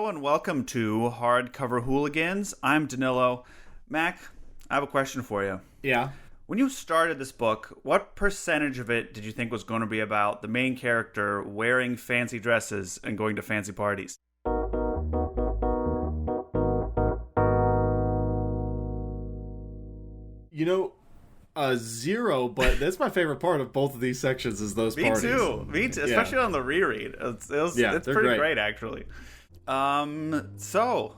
and welcome to Hardcover Hooligans. I'm Danylo. Mac, I have a question for you. Yeah. When you started this book, what percentage of it did you think was going to be about the main character wearing fancy dresses and going to fancy parties? Zero, but that's my favorite part of both of these sections is those parties. Me too, especially on the reread. It's pretty great, actually. So,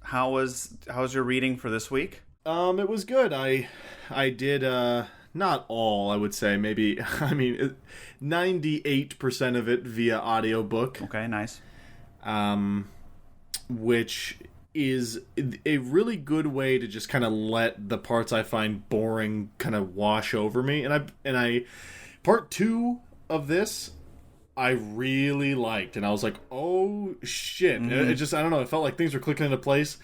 how was your reading for this week? It was good. I did, not all, I would say. Maybe, 98% of it via audiobook. Okay, nice. Which is a really good way to just kind of let the parts I find boring kind of wash over me. And I part 2 of this I really liked, and I was like, oh shit. Mm-hmm. I don't know, it felt like things were clicking into place.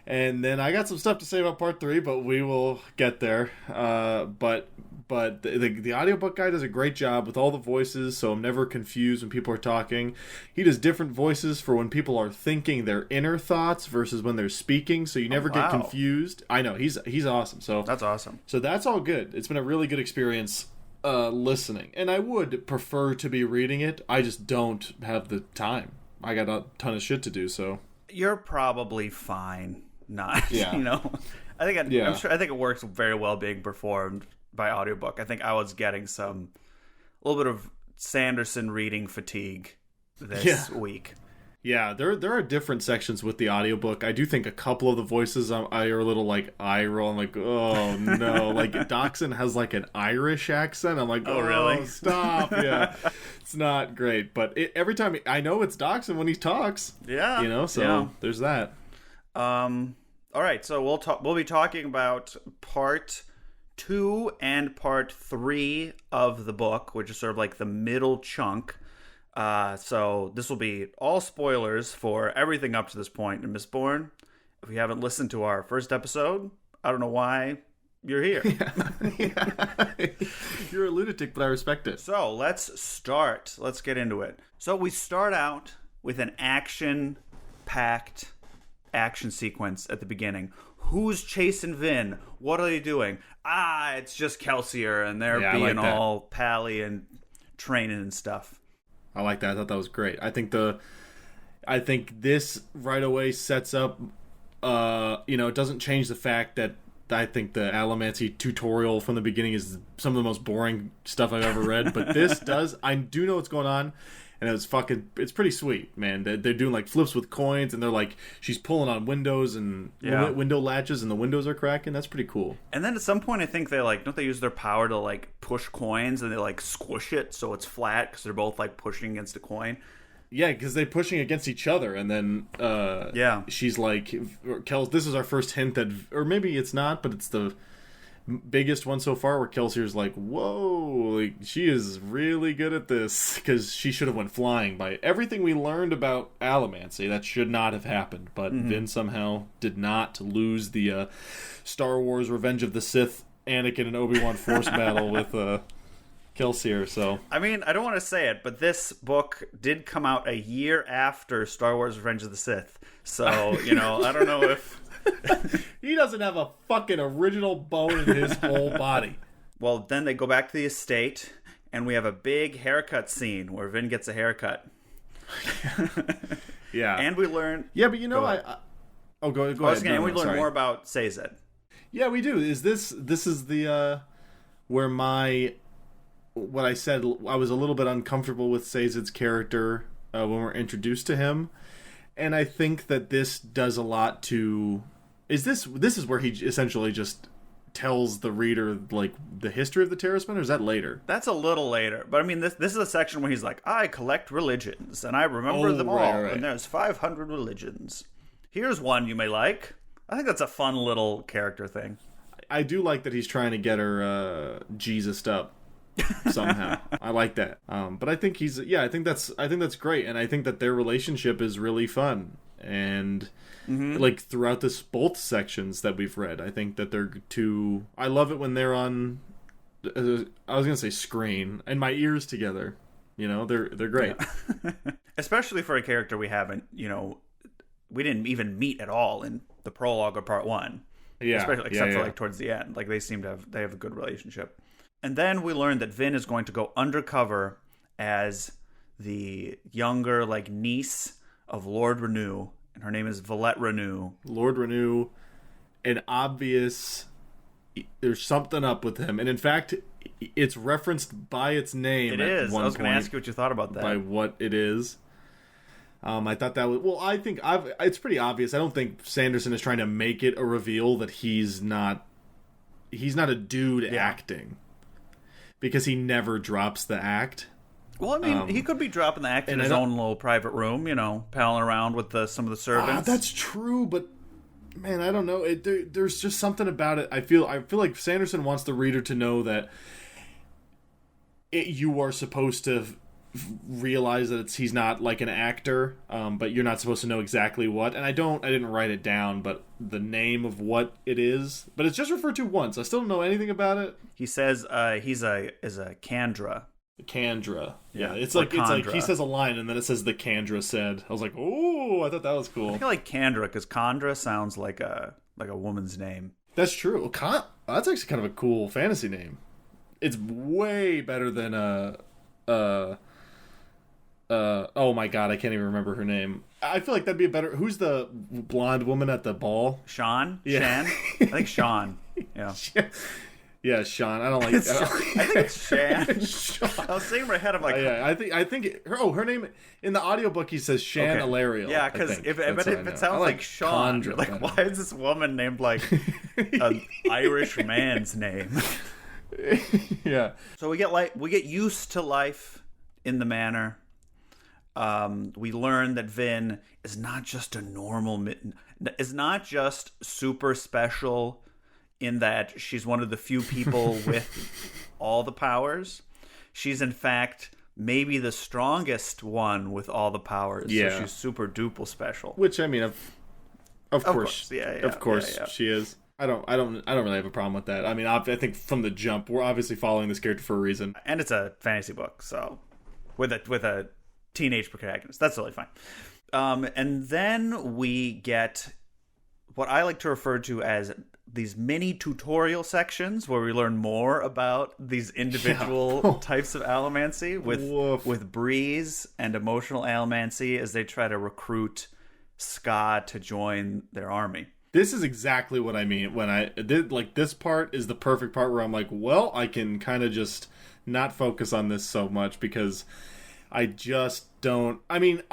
And then I got some stuff to say about part 3, but we will get there. But the audiobook guy does a great job with all the voices, so I'm never confused when people are talking. He does different voices for when people are thinking their inner thoughts versus when they're speaking, so you never get confused. I know, he's awesome. So that's awesome. So that's all good. It's been a really good experience listening. And I would prefer to be reading it. I just don't have the time. I got a ton of shit to do, so. You're probably fine. Not, yeah. I think I think it works very well being performed by audiobook. I think I was getting a little bit of Sanderson reading fatigue this week. Yeah, there are different sections with the audiobook. I do think a couple of the voices are a little like eye roll. I'm like, oh no. Like Dachshund has like an Irish accent. I'm like, oh really? Stop. Yeah. It's not great. But every time I know it's Dachshund when he talks. Yeah. So there's that. All right, so we'll be talking about part 2 and part 3 of the book, which is sort of like the middle chunk. So this will be all spoilers for everything up to this point in Mistborn. If you haven't listened to our first episode, I don't know why you're here. Yeah. You're a lunatic, but I respect it. So let's start. Let's get into it. So we start out with an action-packed action sequence at the beginning. Who's chasing Vin? What are they doing? It's just Kelsier, and they're being all pally and training and stuff. I like that. I thought that was great. I think this right away sets up it doesn't change the fact that I think the Allomancy tutorial from the beginning is some of the most boring stuff I've ever read, but this does. I do know what's going on. And it's pretty sweet, man. They're doing like flips with coins, and they're like, she's pulling on windows and window latches, and the windows are cracking. That's pretty cool. And then at some point, I think don't they use their power to like push coins, and they like squish it so it's flat because they're both like pushing against a coin. Yeah, because they're pushing against each other, and then she's like, Kels, this is our first hint that, or maybe it's not, but it's the biggest one so far where Kelsier's like, whoa, like, she is really good at this, because she should have went flying. By everything we learned about Allomancy, that should not have happened, but Vin somehow did not lose the Star Wars Revenge of the Sith Anakin and Obi-Wan Force battle with Kelsier. So I mean, I don't want to say it, but this book did come out a year after Star Wars Revenge of the Sith, so I don't know if he doesn't have a fucking original bone in his whole body. Well, then they go back to the estate, and we have a big haircut scene where Vin gets a haircut. Yeah. And we learn... Yeah, but go ahead. And we learn more about Sazed. Yeah, we do. This is the... where what I said, I was a little bit uncomfortable with Sazed's character when we're introduced to him. And I think that this does a lot to... This is where he essentially just tells the reader like the history of the Terracemen, or is that later? That's a little later, but I mean this is a section where he's like, I collect religions and I remember them all, and there's 500 religions. Here's one you may like. I think that's a fun little character thing. I do like that he's trying to get her Jesused up somehow. I like that. But I think I think that's great, and I think that their relationship is really fun. And like throughout both sections that we've read, I think that they're two. I love it when they're on. I was gonna say screen and my ears together. They're great, especially for a character we haven't we didn't even meet at all in the prologue or part 1. Yeah. Especially except for like towards the end. Like they have a good relationship. And then we learned that Vin is going to go undercover as the younger like niece of Lord Renew, and her name is Valette Renew. Lord Renew, an obvious there's something up with him. And in fact, it's referenced by its name. It is. I was going to ask you what you thought about that. By what it is. I thought that was... Well, I think it's pretty obvious. I don't think Sanderson is trying to make it a reveal that he's not a dude acting. Because he never drops the act. Well, I mean, he could be dropping the act in his own little private room, palling around with some of the servants. That's true, but... Man, I don't know. There's just something about it. I feel like Sanderson wants the reader to know that you are supposed to realize that he's not like an actor, but you're not supposed to know exactly what. And I didn't write it down, but the name of what it is. But it's just referred to once. I still don't know anything about it. He says is a Kandra. Kandra. Yeah, it's like he says a line and then it says the Kandra said. I was like, oh, I thought that was cool. I feel like Kandra because Kandra sounds like a woman's name. That's true. That's actually kind of a cool fantasy name. It's way better than oh my god, I can't even remember her name. I feel like that'd be a better. Who's the blonde woman at the ball? Sean? Yeah. Shan? I think Sean. Yeah. Yeah, Sean. I don't like. I think it's Shan. I was saying in my head, I'm like, yeah. I think her name in the audiobook he says Shan Ilarial. Yeah, because if it sounds like Sean, you're like, why is this woman named like an Irish man's name? Yeah. So we get used to life in the manor. We learn that Vin is not just is not just super special in that she's one of the few people with all the powers. She's in fact maybe the strongest one with all the powers. Yeah. So she's super duper special. Which I mean, of course, of course she is. I don't really have a problem with that. I mean, I think from the jump, we're obviously following this character for a reason. And it's a fantasy book, so with a teenage protagonist, that's totally fine. And then we get what I like to refer to as these mini tutorial sections where we learn more about these individual types of allomancy with Breeze and emotional allomancy as they try to recruit Ska to join their army. This is exactly what I mean when I did like this part is the perfect part where I'm like, well, I can kind of just not focus on this so much because I just don't. I mean,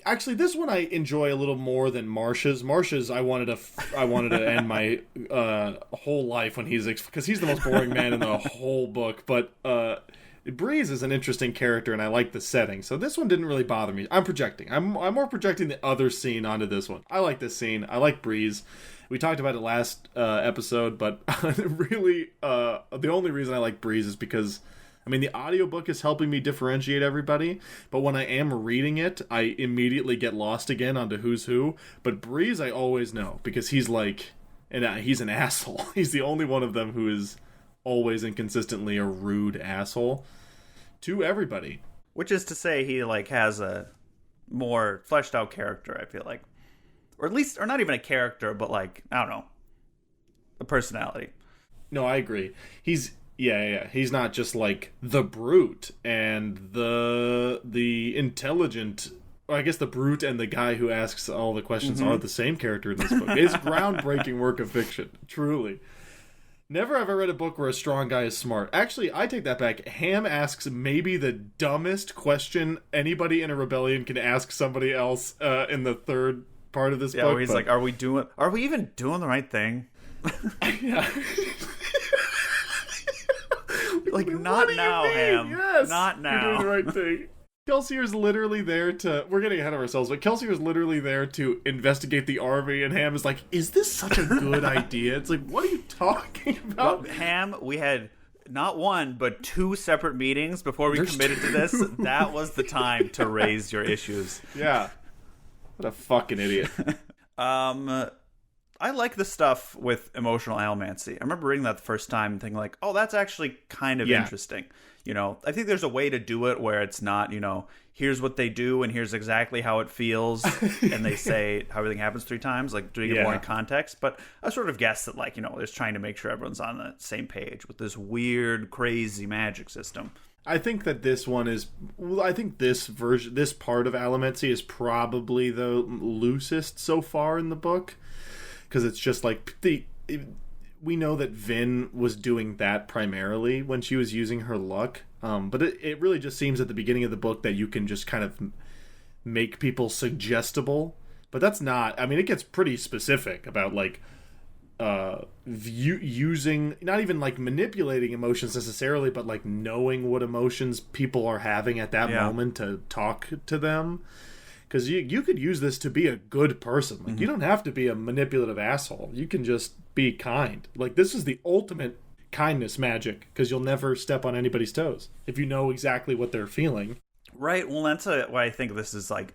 actually, this one I enjoy a little more than Marsh's. Marsh's, I wanted to end my whole life when because he's the most boring man in the whole book. But Breeze is an interesting character, and I like the setting. So this one didn't really bother me. I'm projecting. I'm more projecting the other scene onto this one. I like this scene. I like Breeze. We talked about it last episode, but really, the only reason I like Breeze is because. I mean, the audiobook is helping me differentiate everybody, but when I am reading it, I immediately get lost again onto who's who. But Breeze, I always know, because he's like, he's an asshole. He's the only one of them who is always and consistently a rude asshole to everybody. Which is to say he, like, has a more fleshed out character, I feel like. Or not even a character, but, like, I don't know, a personality. No, I agree. Yeah. He's not just like the brute and the intelligent. Or I guess the brute and the guy who asks all the questions are the same character in this book. It's groundbreaking work of fiction, truly. Never have I read a book where a strong guy is smart. Actually, I take that back. Ham asks maybe the dumbest question anybody in a rebellion can ask somebody else in the third part of this book. Yeah, he's like, are we even doing the right thing? Yeah. Like, not now, Ham. Yes, not now. You're doing the right thing. Kelsier's literally there to... We're getting ahead of ourselves, but Kelsier's literally there to investigate the army, and Ham is like, is this such a good idea? It's like, what are you talking about? Well, Ham, we had not one, but 2 separate meetings before we committed to this. That was the time to raise your issues. Yeah. What a fucking idiot. I like the stuff with emotional allomancy. I remember reading that the first time and thinking like, oh, that's actually kind of interesting. I think there's a way to do it where it's not, here's what they do and here's exactly how it feels, and they say how everything happens 3 times, like doing it more in context. But I sort of guess that, like, they're trying to make sure everyone's on the same page with this weird, crazy magic system. I think that this one is. I think this part of Allomancy is probably the loosest so far in the book, because it's just like we know that Vin was doing that primarily when she was using her luck. But it really just seems at the beginning of the book that you can just kind of make people suggestible. But that's not... I mean, it gets pretty specific about, like, using... Not even, like, manipulating emotions necessarily, but, like, knowing what emotions people are having at that moment to talk to them. Because you could use this to be a good person. Like, you don't have to be a manipulative asshole. You can just be kind. Like, this is the ultimate kindness magic, because you'll never step on anybody's toes if you know exactly what they're feeling. Right. Well, that's why I think this is, like,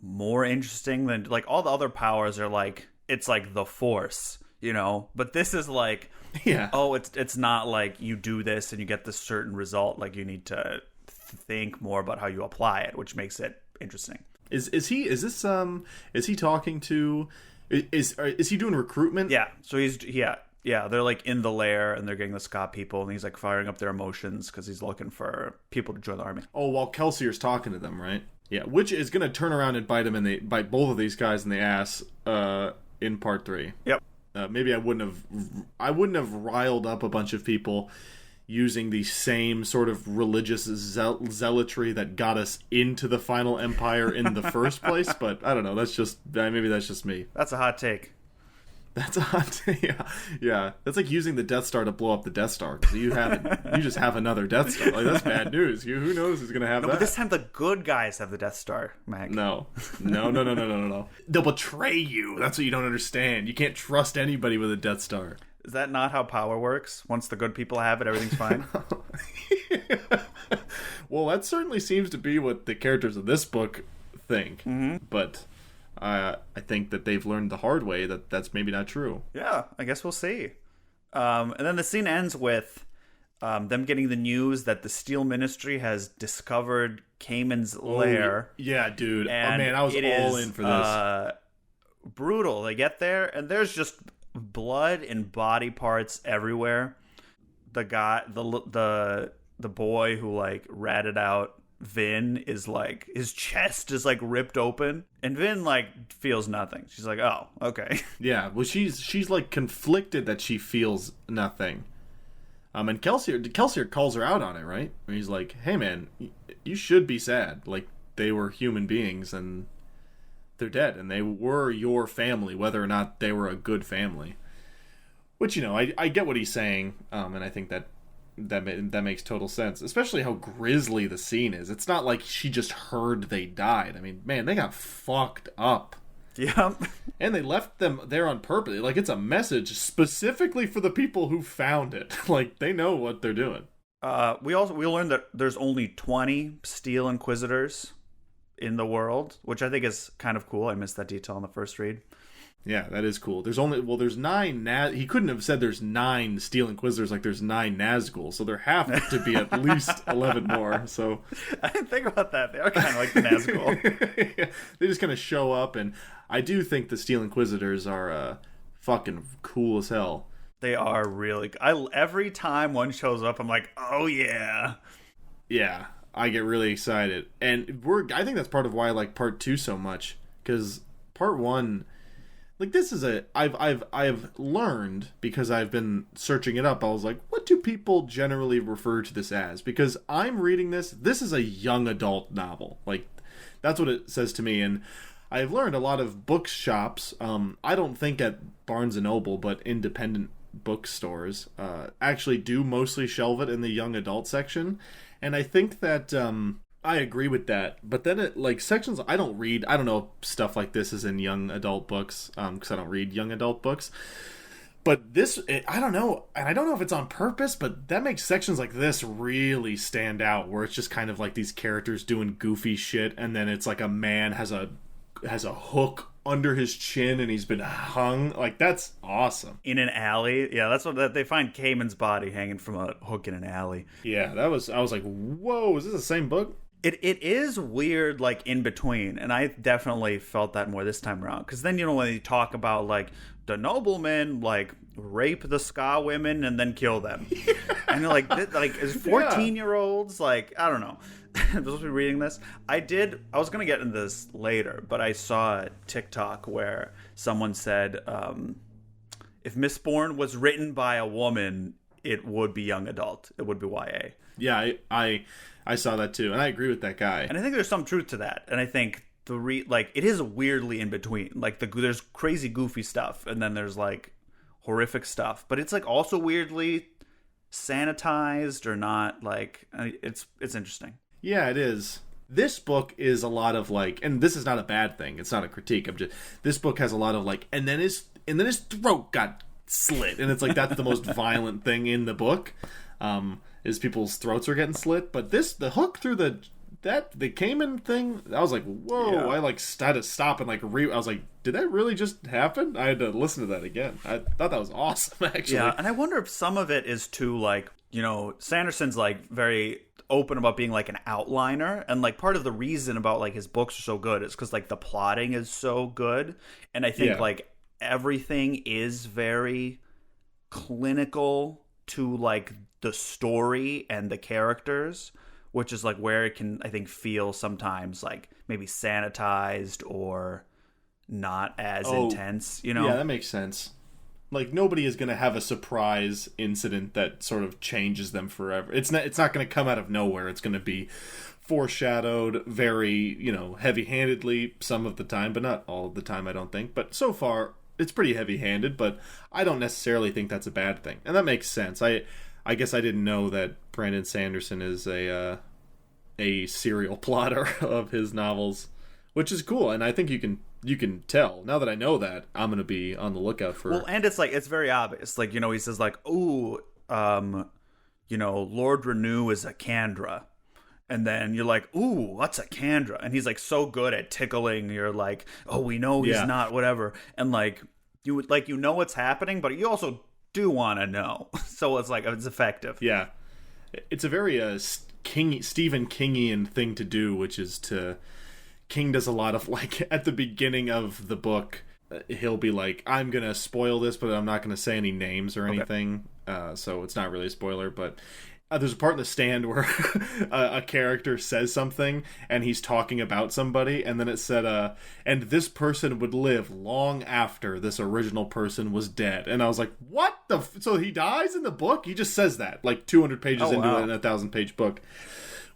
more interesting than, like, all the other powers are, like, it's like the Force, but this is like, it's not like you do this and you get this certain result. Like, you need to think more about how you apply it, which makes it interesting. Is he talking to, is he doing recruitment? Yeah. So they're like in the lair and they're getting the Scott people, and he's like firing up their emotions because he's looking for people to join the army. Oh, while Kelsier's talking to them, right? Yeah, which is going to turn around and bite both of these guys in the ass in part 3. Yep. Maybe I wouldn't have riled up a bunch of people using the same sort of religious zealotry that got us into the Final Empire in the first place, but I don't know. Maybe that's just me. That's a hot take. That's a hot take. Yeah. That's like using the Death Star to blow up the Death Star. You just have another Death Star. Like, that's bad news. Who knows who's gonna have that? But this time the good guys have the Death Star, Mac. No. They'll betray you. That's what you don't understand. You can't trust anybody with a Death Star. Is that not how power works? Once the good people have it, everything's fine? Well, that certainly seems to be what the characters of this book think. Mm-hmm. But I think that they've learned the hard way that that's maybe not true. Yeah, I guess we'll see. And then the scene ends with them getting the news that the Steel Ministry has discovered Cayman's lair. Yeah, dude. I was all in for this. Brutal. They get there, and there's just blood and body parts everywhere. The guy, the boy who like ratted out Vin is like, his chest is like ripped open, and Vin like feels nothing. She's like, oh, okay. Yeah, well, she's like conflicted that she feels nothing. And Kelsier calls her out on it, right? And he's like, hey man, you should be sad. Like, they were human beings and they're dead, and they were your family, whether or not they were a good family. Which, I get what he's saying, and I think that makes total sense, especially how grisly the scene is. It's not like she just heard they died. I mean, man, they got fucked up. Yeah. And they left them there on purpose. Like, it's a message specifically for the people who found it. Like, they know what they're doing. We learned that there's only 20 Steel Inquisitors in the world, which I think is kind of cool. I missed that detail in the first read. Yeah, that is cool. There's 9 he couldn't have said there's 9 Steel Inquisitors like there's 9 Nazgul, so there have to be at least 11 more. So I didn't think about that. They are kind of like the Nazgul. Yeah, they just kind of show up, and I do think the Steel Inquisitors are fucking cool as hell. They are really... every time one shows up, I'm like, oh yeah. Yeah, I get really excited. And I think that's part of why I like part 2 so much, because part 1... Like, this is I've learned, because I've been searching it up, I was like, what do people generally refer to this as? Because I'm reading this is a young adult novel. Like, that's what it says to me, and I've learned a lot of bookshops, I don't think at Barnes & Noble, but independent bookstores, actually do mostly shelve it in the young adult section, and I think that, I agree with that, but then sections I don't read. I don't know if stuff like this is in young adult books, because I don't read young adult books. But this, I don't know, and I don't know if it's on purpose, but that makes sections like this really stand out, where it's just kind of like these characters doing goofy shit, and then it's like a man has a hook under his chin and he's been hung. Like, that's awesome. In an alley. Yeah, that's what they find Cayman's body hanging from a hook in an alley. Yeah, I was like, whoa, is this the same book? It is weird, like, in between, and I definitely felt that more this time around. Because then, when you talk about, like, the noblemen, like, rape the ska women and then kill them. Yeah. And you're like, is 14-year-olds, like, I don't know. I'm supposed to be reading this. I was going to get into this later, but I saw a TikTok where someone said, if Mistborn was written by a woman, it would be young adult. It would be YA. Yeah, I saw that too, and I agree with that guy. And I think there's some truth to that. And I think it is weirdly in between. Like, there's crazy goofy stuff, and then there's like horrific stuff, but it's like also weirdly sanitized or not. Like, it's interesting. Yeah, it is. This book is a lot of like, and this is not a bad thing. It's not a critique. This book has a lot of like, and then his throat got slit, and it's like that's the most violent thing in the book. Is people's throats are getting slit, but the hook through the Cayman thing, I was like, whoa! Yeah. I like had to stop and like I was like, did that really just happen? I had to listen to that again. I thought that was awesome, actually. Yeah, and I wonder if some of it is too like, Sanderson's like very open about being like an outliner, and like part of the reason about like his books are so good is because like the plotting is so good, and I think like everything is very clinical to like the story and the characters, which is like where it can, I think, feel sometimes like maybe sanitized or not as intense, Yeah, that makes sense. Like, nobody is going to have a surprise incident that sort of changes them forever. It's not going to come out of nowhere. It's going to be foreshadowed very, heavy-handedly some of the time, but not all of the time, I don't think. But so far, it's pretty heavy-handed, but I don't necessarily think that's a bad thing. And that makes sense. I guess I didn't know that Brandon Sanderson is a serial plotter of his novels, which is cool. And I think you can tell. Now that I know that, I'm going to be on the lookout for... Well, and it's like, it's very obvious. Like, he says like, Lord Renew is a Kandra. And then you're like, ooh, what's a Kandra? And he's like so good at tickling. You're like, oh, we know he's not, whatever. And like, you know what's happening, but you also do want to know. So it's like, it's effective. Yeah. It's a very Stephen Kingian thing to do, which is King does a lot of like, at the beginning of the book, he'll be like, I'm going to spoil this, but I'm not going to say any names or anything. So it's not really a spoiler, but... there's a part in The Stand where a character says something and he's talking about somebody, and then it said, and this person would live long after this original person was dead. And I was like, what the... So he dies in the book? He just says that, like 200 pages into it in a 1,000-page book,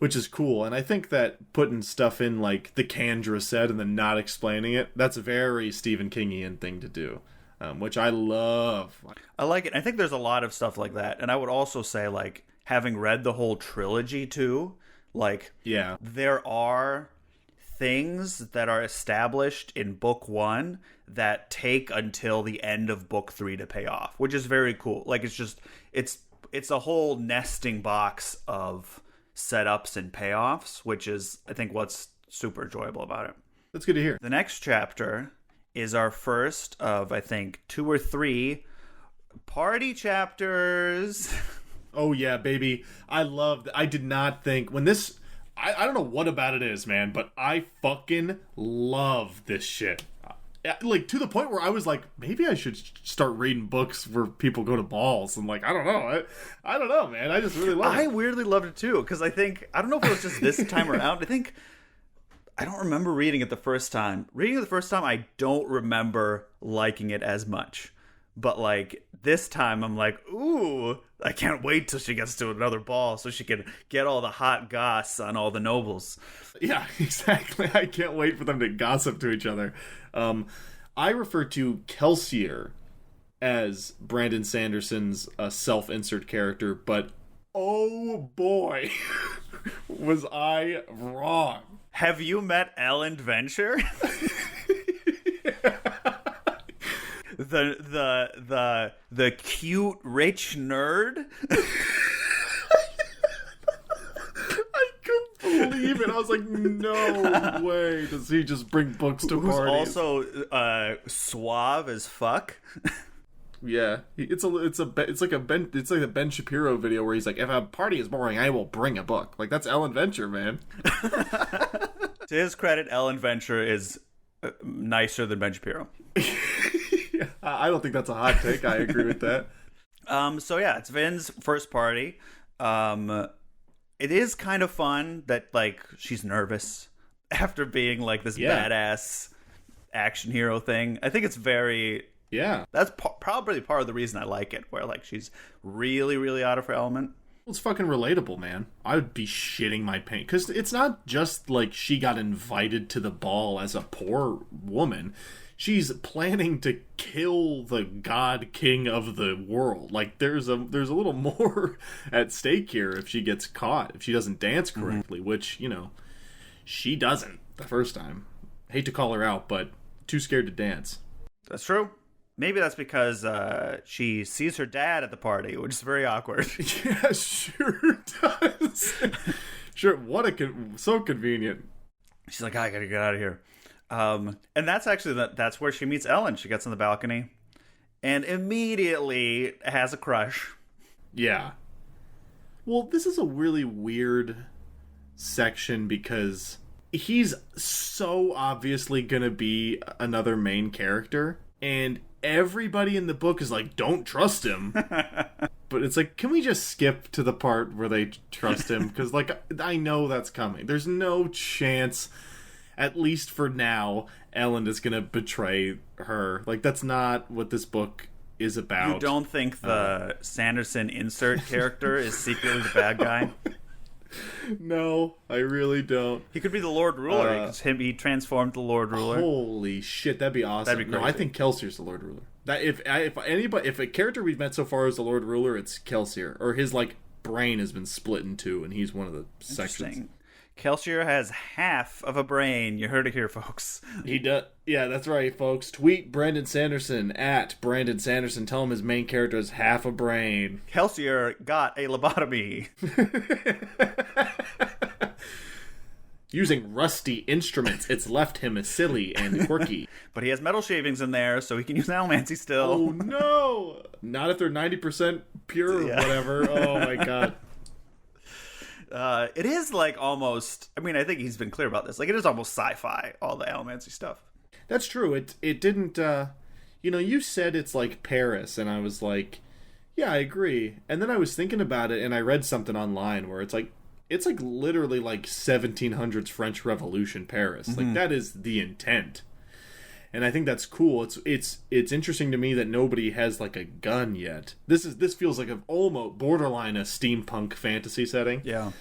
which is cool. And I think that putting stuff in like the Kandra said and then not explaining it, that's a very Stephen Kingian thing to do. Which I love. I like it. I think there's a lot of stuff like that. And I would also say, like, having read the whole trilogy too, like, there are things that are established in book 1 that take until the end of book 3 to pay off, which is very cool. Like, it's a whole nesting box of setups and payoffs, which is, I think, what's super enjoyable about it. That's good to hear. The next chapter is our first of, I think, 2 or 3 party chapters. Oh, yeah, baby. I did not think... When this... I don't know what about it is, man, but I fucking love this shit. Like, to the point where I was like, maybe I should start reading books where people go to balls. And, like, I don't know. I don't know, man. I just really love it. I weirdly loved it, too, because I think... I don't know if it was just this time around. I don't remember reading it the first time. Reading it the first time, I don't remember liking it as much. But, like, this time I'm like, ooh, I can't wait till she gets to another ball so she can get all the hot goss on all the nobles. Yeah, exactly. I can't wait for them to gossip to each other. I refer to Kelsier as Brandon Sanderson's self-insert character, but oh boy, was I wrong. Have you met Ellen Venture? The cute rich nerd. I couldn't believe I was like, no way does he just bring books to parties. Who's also suave as fuck. Yeah, it's like a Ben Shapiro video where he's like, if a party is boring, I will bring a book. Like, that's Ellen Venture, man. To his credit, Ellen Venture is nicer than Ben Shapiro. Yeah, I don't think that's a hot take. I agree with that. So yeah, it's Vin's first party. It is kind of fun that, like, she's nervous after being like this badass action hero thing. I think it's very... Yeah. That's probably part of the reason I like it, where, like, she's really, really out of her element. Well, it's fucking relatable, man. I would be shitting my pants. Because it's not just, like, she got invited to the ball as a poor woman. She's planning to kill the god king of the world. Like, there's a little more at stake here if she gets caught, if she doesn't dance correctly, which, you know, she doesn't the first time. Hate to call her out, but too scared to dance. That's true. Maybe that's because she sees her dad at the party, which is very awkward. Yeah, sure does. Sure, so convenient. She's like, I gotta get out of here. And that's actually that's where she meets Ellen. She gets on the balcony and immediately has a crush. Yeah. Well, this is a really weird section because he's so obviously gonna be another main character, and everybody in the book is like, don't trust him. But it's like, can we just skip to the part where they trust him? Because, like, I know that's coming. There's no chance, at least for now, Ellen is going to betray her. Like, that's not what this book is about. You don't think the Sanderson insert character is secretly the bad guy? No, I really don't. He could be the Lord Ruler. He transformed the Lord Ruler. Holy shit, that'd be awesome. That'd be crazy. No, I think Kelsier's the Lord Ruler. That if a character we've met so far is the Lord Ruler, it's Kelsier. Or his, like, brain has been split in two, and he's one of the sections. Kelsier has half of a brain. You heard it here, folks. He does. Yeah, that's right, folks. Tweet Brandon Sanderson at Brandon Sanderson. Tell him his main character has half a brain. Kelsier got a lobotomy. Using rusty instruments, it's left him silly and quirky. But he has metal shavings in there, so he can use allomancy still. Oh, no! Not if they're 90% pure or whatever. Oh, my God. It is, like, almost... I mean, I think he's been clear about this. Like, it is almost sci-fi, all the allomancy stuff. That's true. It didn't... you know, you said it's like Paris, and I was like, yeah, I agree. And then I was thinking about it, and I read something online where it's like literally like 1700s French Revolution Paris. Mm-hmm. Like, that is the intent. And I think that's cool. It's interesting to me that nobody has, like, a gun yet. This feels like a almost borderline a steampunk fantasy setting. Yeah.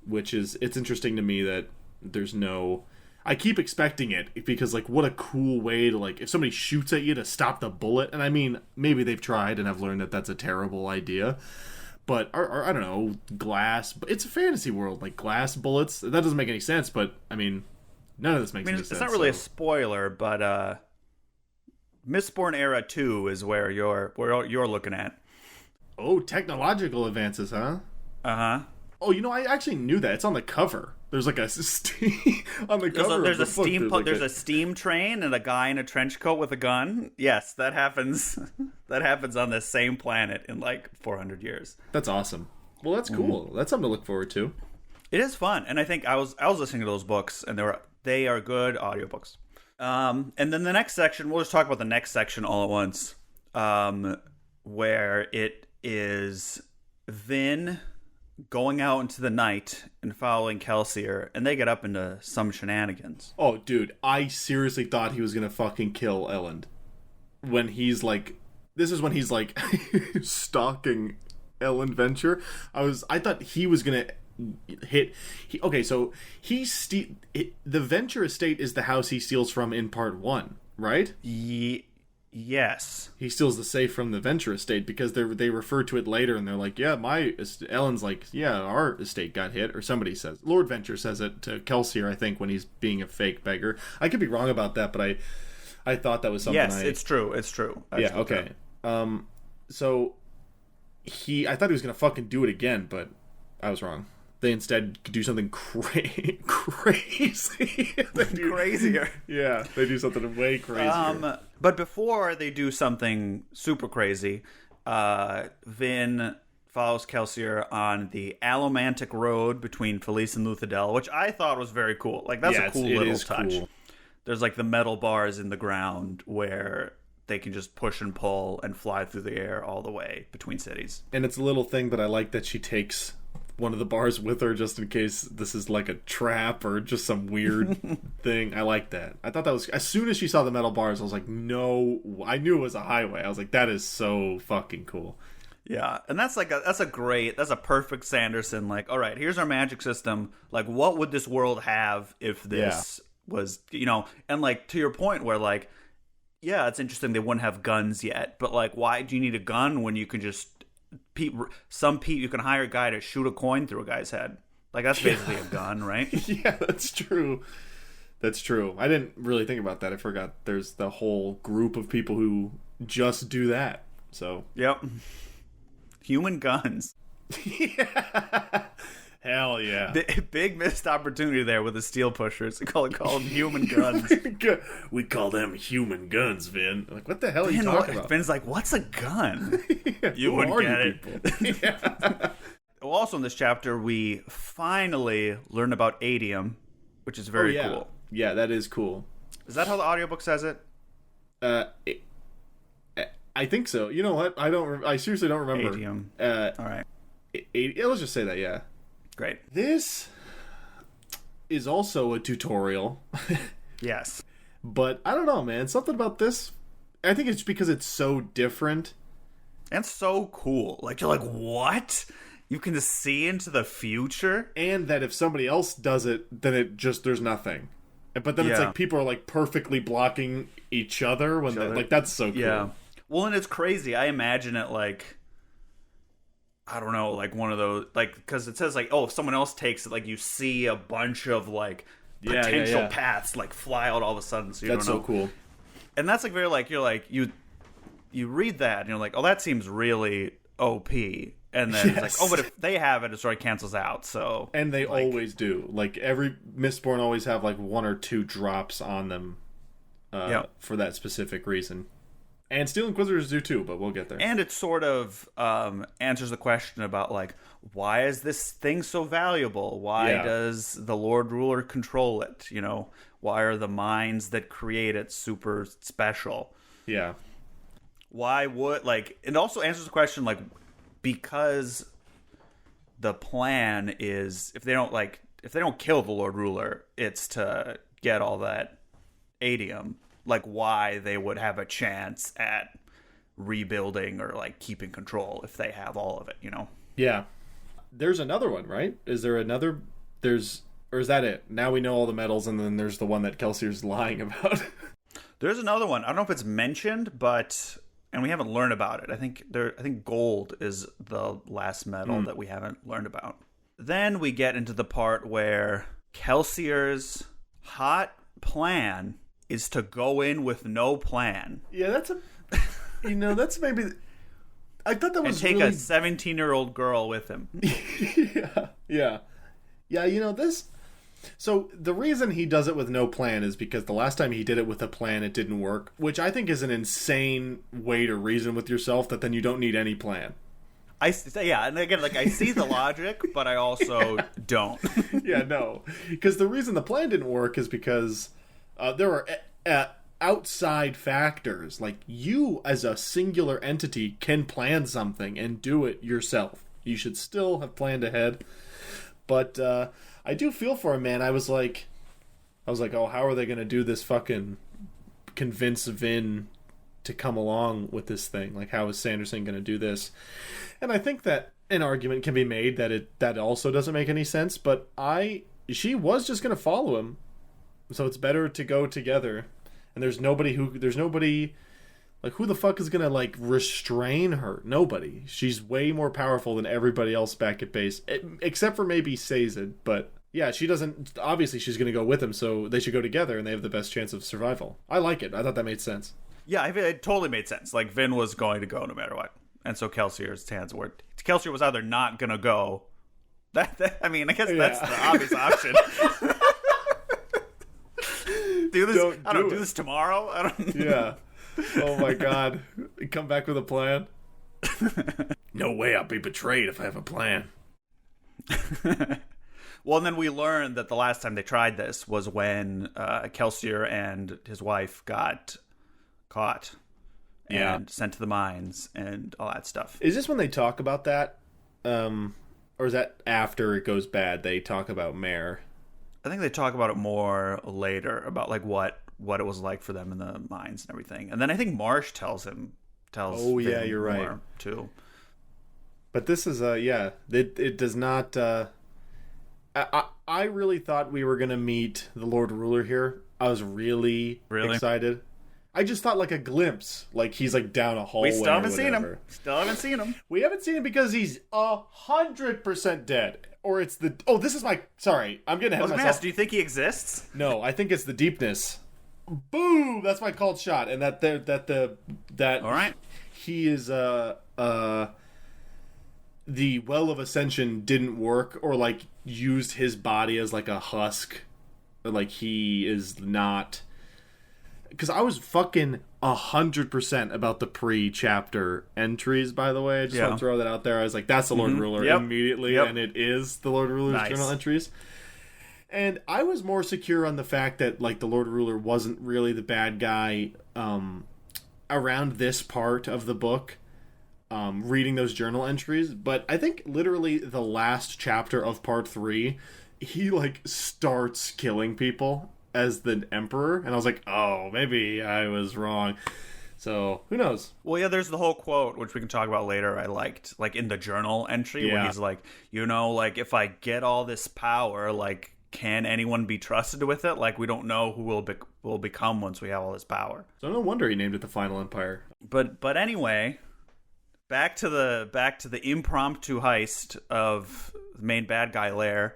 Which is, it's interesting to me that there's no... I keep expecting it because, like, what a cool way to, like, if somebody shoots at you to stop the bullet. And I mean, maybe they've tried and have learned that that's a terrible idea. But, or I don't know, glass. But it's a fantasy world. Like, glass bullets. That doesn't make any sense, but, I mean... None of this makes any sense. It's not really a spoiler, but Mistborn Era 2 is where you're looking at. Oh, technological advances, huh? Uh-huh. Oh, you know, I actually knew that. It's on the cover. There's like a steam on the cover. There's a steam train and a guy in a trench coat with a gun. Yes, that happens. That happens on this same planet in like 400 years. That's awesome. Well, that's cool. Mm-hmm. That's something to look forward to. It is fun, and I think I was listening to those books, and they are good audiobooks. And then the next section, we'll just talk about the next section all at once, where it is Vin going out into the night and following Kelsier, and they get up into some shenanigans. Oh, dude, I seriously thought he was gonna fucking kill Ellen. When he's like, this is when he's like stalking Ellen Venture. I thought he was gonna hit. So the Venture estate is the house he steals from in part 1, right? Yes. He steals the safe from the Venture estate because they refer to it later and they're like, yeah, Ellen's like, yeah, our estate got hit, or somebody says, Lord Venture says it to Kelsier, I think, when he's being a fake beggar. I could be wrong about that, but I thought that was something. Yes, it's true. Yeah, okay. So I thought he was gonna fucking do it again, but I was wrong. They instead do something crazy. Crazier. Yeah, they do something way crazier. But before they do something super crazy, Vin follows Kelsier on the Allomantic Road between Felice and Luthadel, which I thought was very cool. Like, that's a cool little touch. Cool. There's, like, the metal bars in the ground where they can just push and pull and fly through the air all the way between cities. And it's a little thing that I like that she takes one of the bars with her just in case this is like a trap or just some weird thing. I like that. I thought that was... As soon as she saw the metal bars, I was like, no... I knew it was a highway. I was like, that is so fucking cool. Yeah, and that's a perfect Sanderson, like, all right, here's our magic system. Like, what would this world have if this was, and like, to your point where, like, yeah, it's interesting they wouldn't have guns yet, but like, why do you need a gun when you can just you can hire a guy to shoot a coin through a guy's head? Like, that's basically a gun, right? Yeah, that's true. That's true. I didn't really think about that. I forgot there's the whole group of people who just do that. So, yep. Human guns. Yeah. Hell yeah. Big missed opportunity there with the steel pushers. They call them human guns. We call them human guns, Vin. Like, what the hell are you talking about? Vin's like, what's a gun? Yeah, you wouldn't get it. Yeah. Well, also in this chapter, we finally learn about Adium, which is very cool. Yeah, that is cool. Is that how the audiobook says it? I think so. You know what? I seriously don't remember. Adium. All right. Let's just say that, yeah. Great. This is also a tutorial. Yes. But I don't know, man. Something about this, I think it's because it's so different. And so cool. Like, you're like, what? You can just see into the future? And that if somebody else does it, then there's nothing. But then it's like people are like perfectly blocking each other when like, that's so cool. Yeah. Well, and it's crazy. I imagine it like, I don't know, like one of those, like, because it says like, oh, if someone else takes it, like you see a bunch of like potential paths like fly out all of a sudden. So you that's don't know. So cool. And that's like very like, you're like, you read that and you're like, oh, that seems really OP. And then it's like, oh, but if they have it, it sort of cancels out. So and they always do. Like every Mistborn always have like one or two drops on them for that specific reason. And Steel Inquisitors do too, but we'll get there. And it sort of answers the question about, like, why is this thing so valuable? Why does the Lord Ruler control it? Why are the minds that create it super special? Yeah. Why would, like, it also answers the question, like, because the plan is, if they don't kill the Lord Ruler, it's to get all that adium. Like, why they would have a chance at rebuilding or, like, keeping control if they have all of it, Yeah. There's another one, right? Is there another... Or is that it? Now we know all the metals, and then there's the one that Kelsier's lying about. There's another one. I don't know if it's mentioned, but... And we haven't learned about it. I think gold is the last metal that we haven't learned about. Then we get into the part where Kelsier's hot plan... is to go in with no plan. Yeah, that's that's maybe... I thought that was and take a 17-year-old girl with him. Yeah, this... So, the reason he does it with no plan is because the last time he did it with a plan, it didn't work, which I think is an insane way to reason with yourself, that then you don't need any plan. And again, like, I see the logic, but I also don't. Yeah, no. Because the reason the plan didn't work is because... there are outside factors. Like, you as a singular entity can plan something and do it yourself. You should still have planned ahead. But I do feel for him, man. I was like, oh, how are they going to do this fucking convince Vin to come along with this thing? Like, how is Sanderson going to do this? And I think that an argument can be made that also doesn't make any sense. But she was just going to follow him. So it's better to go together. And there's nobody, like, who the fuck is gonna, like, restrain her? Nobody. She's way more powerful than everybody else back at base. Except for maybe Sazed. But, yeah, she doesn't, obviously she's gonna go with him, so they should go together and they have the best chance of survival. I like it. I thought that made sense. Yeah, it totally made sense. Like, Vin was going to go no matter what. And so Kelsier's hands were... Kelsier was either not gonna go... I mean, I guess that's the obvious option. Do this tomorrow. I don't. Yeah. Oh my God. Come back with a plan. No way I'll be betrayed if I have a plan. Well, and then we learned that the last time they tried this was when Kelsier and his wife got caught and sent to the mines and all that stuff. Is this when they talk about that? Or is that after it goes bad? They talk about Mare. I think they talk about it more later, about like what it was like for them in the mines and everything. And then I think Marsh tells Vin you're right too. But this is it does not I really thought we were gonna meet the Lord Ruler here. I was really excited. I just thought like a glimpse, like he's like down a hallway. We still haven't seen him. We haven't seen him because he's 100% dead. Or it's the this is my sorry. I'm getting ahead of myself. Do you think he exists? No, I think it's the deepness. Boom! That's my called shot, and that all right. He is the Well of Ascension didn't work, or like used his body as like a husk, like he is not. Because I was fucking 100% about the pre-chapter entries, by the way. I just want to throw that out there. I was like, that's the Lord Ruler immediately, and it is the Lord Ruler's journal entries. And I was more secure on the fact that like the Lord Ruler wasn't really the bad guy around this part of the book, reading those journal entries. But I think literally the last chapter of part 3, he like starts killing people as the Emperor, and I was like, oh, maybe I was wrong. So who knows? Well, yeah, there's the whole quote, which we can talk about later. I liked, like in the journal entry, where he's like, like if I get all this power, like, can anyone be trusted with it? Like, we don't know who will become once we have all this power. So no wonder he named it the Final Empire. But anyway, back to the impromptu heist of the main bad guy lair.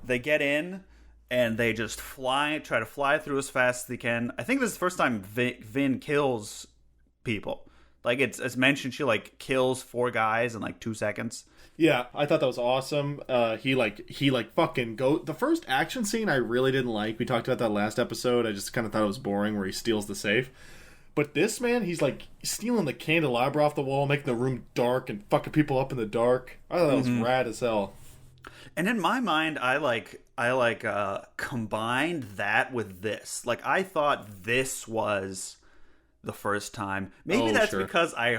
They get in. And they just try to fly through as fast as they can. I think this is the first time Vin kills people. Like, it's mentioned she, like, kills 4 guys in, like, 2 seconds. Yeah, I thought that was awesome. He fucking go... The first action scene I really didn't like. We talked about that last episode. I just kind of thought it was boring, where he steals the safe. But this, man, he's, like, stealing the candelabra off the wall, making the room dark, and fucking people up in the dark. I thought that was rad as hell. And in my mind, I combined that with this. Like, I thought this was the first time. Maybe that's because I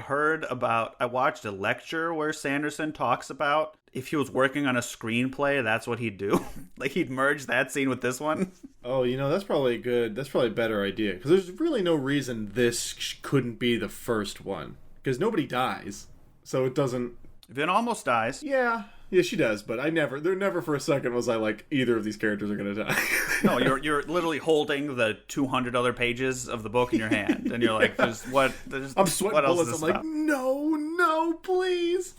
watched a lecture where Sanderson talks about if he was working on a screenplay, that's what he'd do. Like, he'd merge that scene with this one. Oh, that's probably a better idea. Because there's really no reason this couldn't be the first one. Because nobody dies. So it doesn't... Vin almost dies. Yeah, she does, but there never for a second was I like, either of these characters are going to die. No, you're literally holding the 200 other pages of the book in your hand, and you're like, I'm sweating bullets, I'm like, no, please.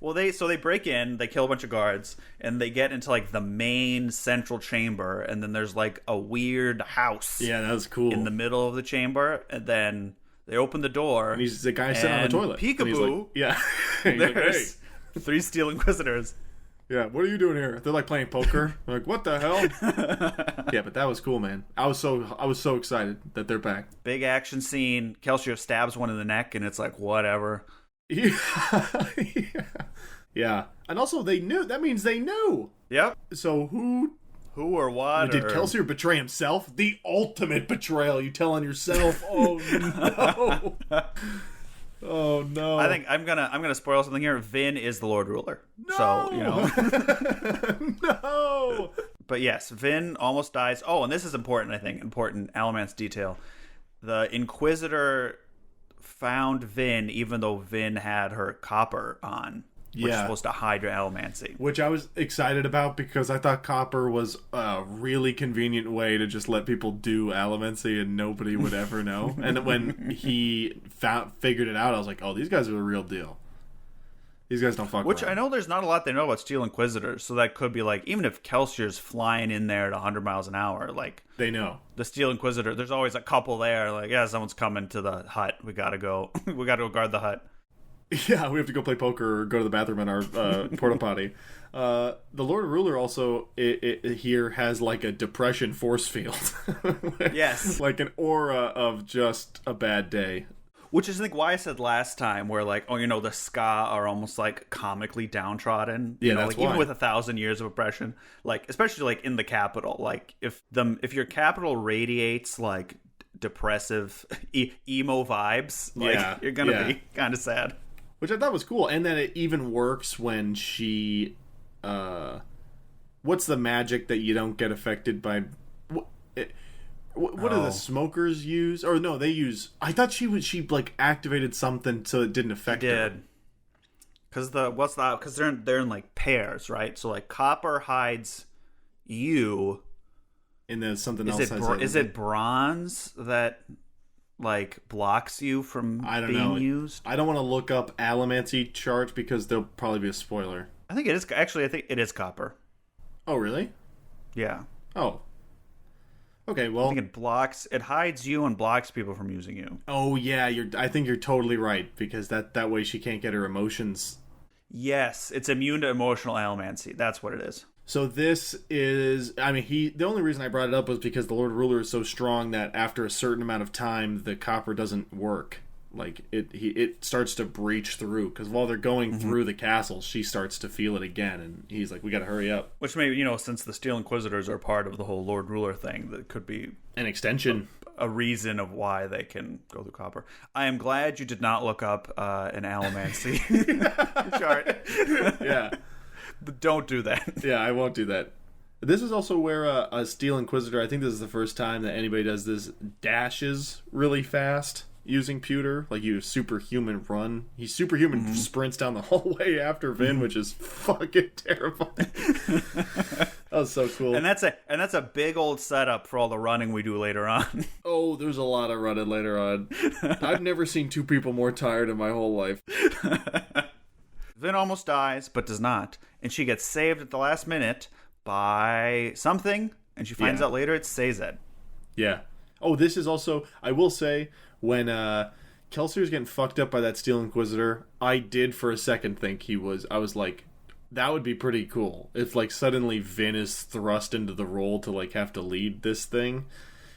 Well, they break in, they kill a bunch of guards, and they get into, like, the main central chamber, and then there's, like, a weird house. Yeah, that was cool. In the middle of the chamber, and then they open the door. And he's the guy sitting on the toilet. Peekaboo. Like, yeah. There's 3 Steel Inquisitors. Yeah, what are you doing here? They're like playing poker. I'm like, what the hell? Yeah, but that was cool, man. I was so excited that they're back. Big action scene. Kelsier stabs one in the neck, and it's like, whatever. Yeah. And also, they knew. That means they knew. Yep. So who or what? Did Kelsier betray himself? The ultimate betrayal. You tell on yourself. Oh no. Oh no. I think I'm gonna spoil something here. Vin is the Lord Ruler. No! So, No. But yes, Vin almost dies. Oh, and this is important, I think. Important Alamance detail. The Inquisitor found Vin even though Vin had her copper on. Which is supposed to hide your Alamancy. Which I was excited about because I thought copper was a really convenient way to just let people do Alamancy and nobody would ever know. And when he figured it out, I was like, oh, these guys are the real deal. These guys don't fuck Which around. I know there's not a lot they know about Steel Inquisitors, so that could be like, even if Kelsier's flying in there at 100 miles an hour, like... They know. The Steel Inquisitor, there's always a couple there, like, yeah, someone's coming to the hut. We gotta go. We gotta go guard the hut. Yeah, we have to go play poker or go to the bathroom in our porta potty. The Lord Ruler also here has like a depression force field. Yes. Like an aura of just a bad day. Which is, I think, why I said last time, where like, the Ska are almost like comically downtrodden. Yeah, that's like why. Even with 1,000 years of oppression, like especially like in the capital, like if your capital radiates like depressive emo vibes, like you're gonna be kind of sad. Which I thought was cool, and then it even works when she, what's the magic that you don't get affected by? What do the smokers use? Or no, they use. I thought she like activated something so it didn't affect her. Because because they're in like pairs, right? So like copper hides you, and then something else. Is it bronze that like blocks you from being used? I don't want to look up allomancy charts because there'll probably be a spoiler. I think it is. Actually, I think it is copper. Oh, really? Yeah. Oh. Okay, well, I think it hides you and blocks people from using you. Oh yeah, I think you're totally right, because that way she can't get her emotions. Yes, it's immune to emotional allomancy. That's what it is. So this is, the only reason I brought it up was because the Lord Ruler is so strong that after a certain amount of time, the copper doesn't work. Like, it starts to breach through, because while they're going through the castle, she starts to feel it again, and he's like, we gotta hurry up. Which maybe, since the Steel Inquisitors are part of the whole Lord Ruler thing, that could be an extension. A reason of why they can go through copper. I am glad you did not look up an allomancy chart. Yeah. But don't do that. Yeah, I won't do that. This is also where a Steel Inquisitor, I think this is the first time that anybody does this, dashes really fast using pewter. Like, you superhuman run. He superhuman sprints down the hallway after Vin, which is fucking terrifying. That was so cool. And that's a big old setup for all the running we do later on. Oh, there's a lot of running later on. I've never seen two people more tired in my whole life. Vin almost dies, but does not. And she gets saved at the last minute by something, and she finds out later it's Sazed. Yeah. Oh, this is also, I will say, when Kelsier's getting fucked up by that Steel Inquisitor, I did for a second think I was like, that would be pretty cool if like suddenly Vin is thrust into the role to like have to lead this thing.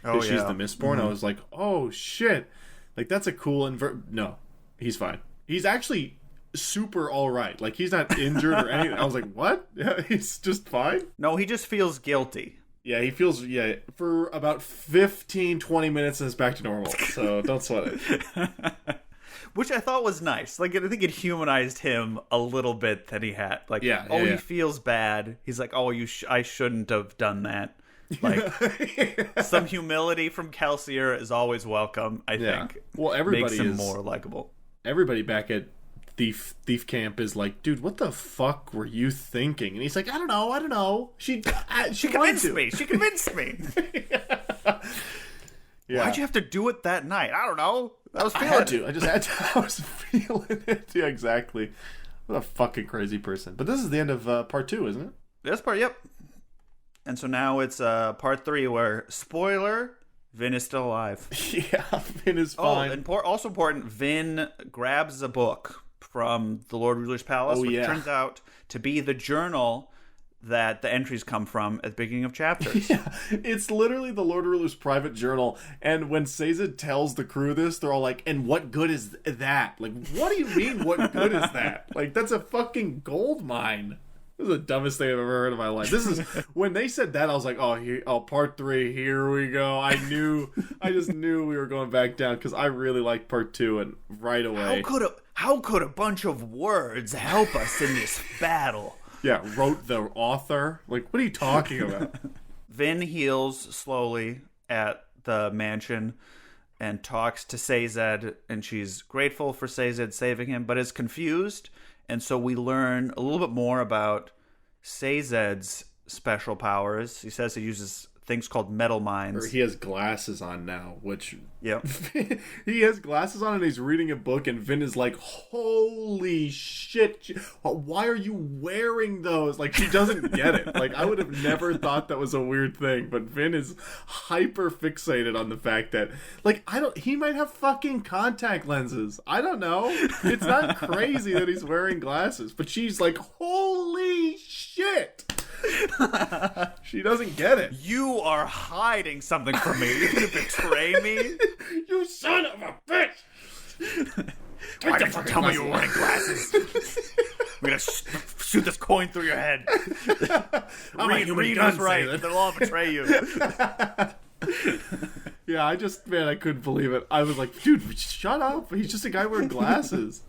Because she's the Mistborn. I was like, oh shit. Like, that's a cool no, he's fine. He's actually super alright. Like, he's not injured or anything. I was like, what? Yeah, he's just fine? No, he just feels guilty. Yeah, he feels, for about 15-20 minutes and it's back to normal. So don't sweat it. Which I thought was nice. Like, I think it humanized him a little bit that he had. Like, he feels bad. He's like, I shouldn't have done that. Like, some humility from Kelsier is always welcome, I think. Well, everybody makes him more likable. Everybody back at Thief Camp is like, dude, what the fuck were you thinking? And he's like, I don't know. She convinced me. She convinced me. Yeah. Why'd you have to do it that night? I don't know. I was feeling it. I just had to. I was feeling it. Yeah, exactly. What a fucking crazy person. But this is the end of part 2, isn't it? This part, yep. And so now it's part 3 where, spoiler, Vin is still alive. Yeah, Vin is fine. Oh, and also important, Vin grabs a book from the Lord Ruler's Palace, which turns out to be the journal that the entries come from at the beginning of chapters. Yeah, it's literally the Lord Ruler's private journal. And when Sazed tells the crew this, they're all like, and what good is that? Like, what do you mean, what good is that? Like, that's a fucking gold mine. This is the dumbest thing I've ever heard in my life. This is, when they said that, I was like, part 3, here we go. I just knew we were going back down, because I really liked part 2, and right away. How could a bunch of words help us in this battle? Yeah, wrote the author. Like, what are you talking about? Vin heals slowly at the mansion and talks to Sazed, and she's grateful for Sazed saving him, but is confused. And so we learn a little bit more about Sazed's special powers. He says he uses things called metal mines. Or he has glasses on now, which... Yep. He has glasses on and he's reading a book and Vin is like, holy shit, why are you wearing those? Like, she doesn't get it. Like, I would have never thought that was a weird thing, but Vin is hyper fixated on the fact that, like, he might have fucking contact lenses. I don't know. It's not crazy that he's wearing glasses, but she's like, holy shit. She doesn't get it. You are hiding something from me. You're gonna betray me? You son of a bitch! Why didn't you tell me you were wearing glasses? I'm gonna shoot this coin through your head. Read was right. They'll all betray you. Yeah, I couldn't believe it. I was like, dude, shut up. He's just a guy wearing glasses.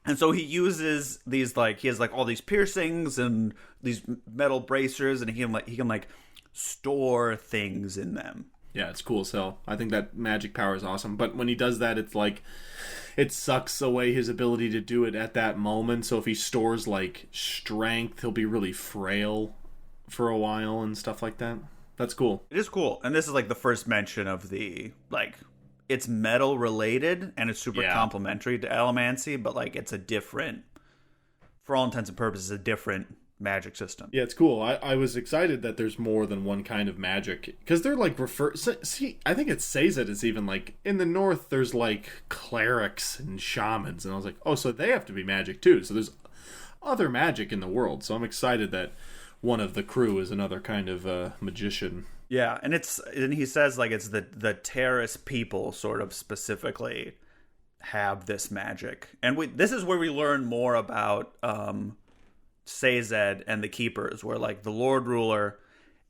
And so he uses these, like, he has like all these piercings and these metal bracers, and he can store things in them. Yeah, it's cool as hell. I think that magic power is awesome. But when he does that, it's like, it sucks away his ability to do it at that moment. So if he stores like strength, he'll be really frail for a while and stuff like that. That's cool. It is cool. And this is like the first mention of the, like, it's metal related and it's super complementary to Allomancy, but like it's a different, for all intents and purposes, a different magic system. Yeah, it's cool. I was excited that there's more than one kind of magic, because they're like see, I think it says it is even like in the north there's like clerics and shamans, and I was like, oh, so they have to be magic too. So there's other magic in the world. So I'm excited that one of the crew is another kind of magician. Yeah, and he says like it's the Terrace people sort of specifically have this magic, and this is where we learn more about Sazed and the Keepers, where like the Lord Ruler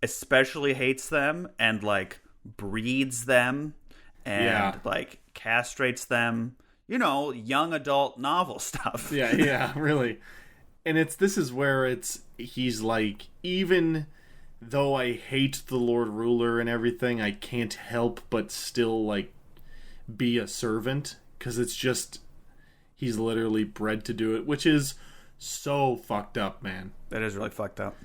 especially hates them and like breeds them and like castrates them. You know, young adult novel stuff. Yeah, really. And this is where he's like, even though I hate the Lord Ruler and everything, I can't help but still like be a servant, because it's just, he's literally bred to do it, which is so fucked up, man. That is really fucked up.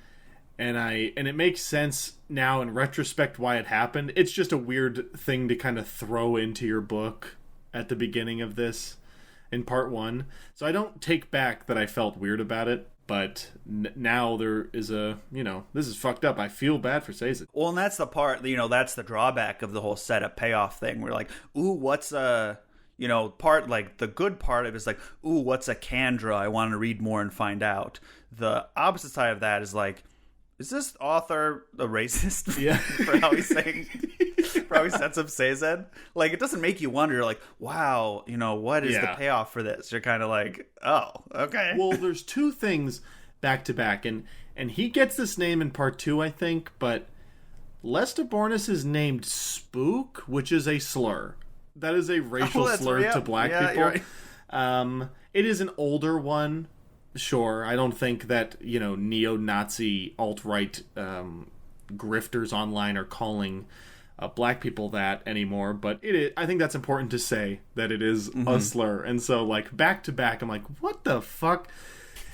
And it makes sense now in retrospect why it happened. It's just a weird thing to kind of throw into your book at the beginning of this in part 1. So I don't take back that I felt weird about it, but now there is this is fucked up. I feel bad for Sazed. Well, and that's the part, that's the drawback of the whole setup payoff thing. We're like, ooh, what's part, like, the good part of it is like, ooh, what's a Kandra? I want to read more and find out. The opposite side of that is like, is this author a racist? Yeah. For how he's saying, for how he sets up Sazed? Like, it doesn't make you wonder, like, wow, what is the payoff for this? You're kind of like, oh, okay. Well, there's two things back to back, and he gets this name in part 2, I think, but Lestabornis is named Spook, which is a slur. That is a racial slur to black people. Right. It is an older one, sure. I don't think that, neo-Nazi alt-right grifters online are calling black people that anymore, but I think that's important to say, that it is a slur. And so, like, back to back, I'm like, what the fuck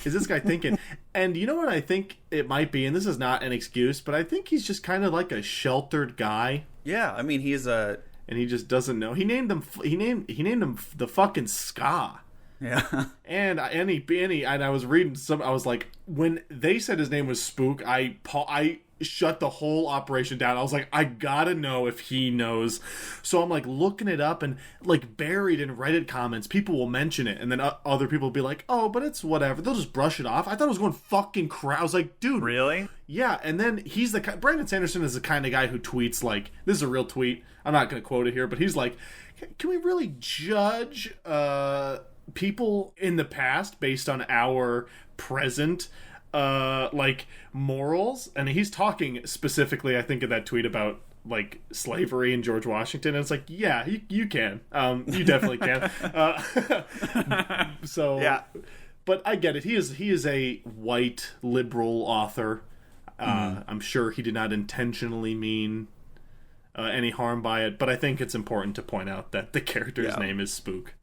is this guy thinking? And you know what I think it might be, and this is not an excuse, but I think he's just kind of like a sheltered guy. Yeah, I mean, and he just doesn't know. He named them the fucking Ska. Yeah. And I was reading I was like, when they said his name was Spook, I shut the whole operation down. I was like, I gotta know if he knows. So I'm like looking it up, and like buried in Reddit comments, people will mention it, and then other people will be like, oh, but it's whatever. They'll just brush it off. I thought it was going fucking crazy. I was like, dude. Really? Yeah. And then Brandon Sanderson is the kind of guy who tweets like, this is a real tweet. I'm not going to quote it here, but he's like, can we really judge people in the past based on our present like morals? And he's talking specifically, I think, in that tweet about like slavery and George Washington, and it's like, yeah, you can, you definitely can. So yeah, but I get it. He is a white liberal author. I'm sure he did not intentionally mean any harm by it, but I think it's important to point out that the character's name is Spook.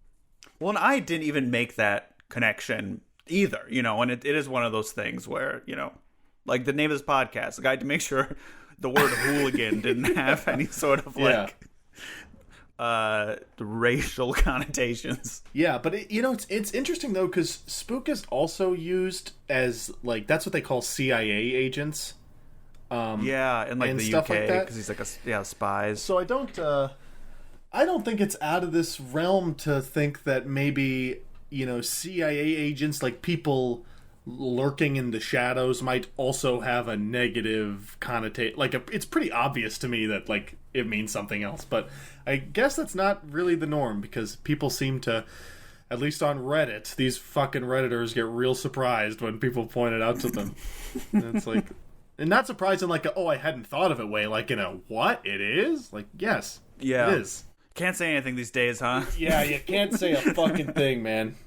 Well, and I didn't even make that connection either, and it is one of those things where, like the name of this podcast, like I had to make sure the word hooligan didn't have any sort of like racial connotations. Yeah, but it's interesting though, because spook is also used as like, that's what they call CIA agents. In like the UK, because he's like spies. So I don't think it's out of this realm to think that maybe, CIA agents, like people lurking in the shadows, might also have a negative connotation. Like, it's pretty obvious to me that, like, it means something else. But I guess that's not really the norm, because people seem to, at least on Reddit, these fucking Redditors get real surprised when people point it out to them. And it's like, and not surprised in like I hadn't thought of it way, like in a, what, it is? Like, yes, it is. Can't say anything these days, huh? Yeah, you can't say a fucking thing, man.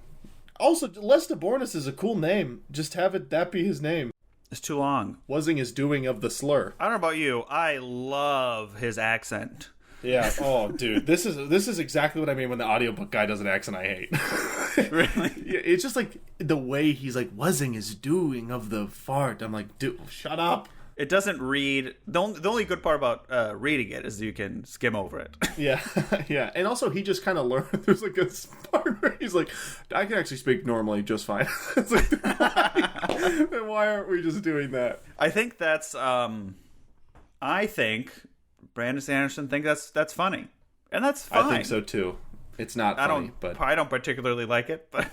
Also, Lester Bornis is a cool name. Just have that be his name. It's too long. Wasing is doing of the slur. I don't know about you. I love his accent. Yeah. Oh, dude. This is exactly what I mean when the audiobook guy does an accent I hate. Really? Yeah, it's just like the way he's like, Wasing is doing of the fart. I'm like, dude, shut up. It doesn't read. The only good part about reading it is you can skim over it. Yeah, yeah. And also, he just kind of learned. There's like a part where he's like, I can actually speak normally just fine. It's like, why aren't we just doing that? I think that's. I think Brandon Sanderson thinks that's funny, and that's fine. I think so too. It's not funny, but I don't particularly like it, but.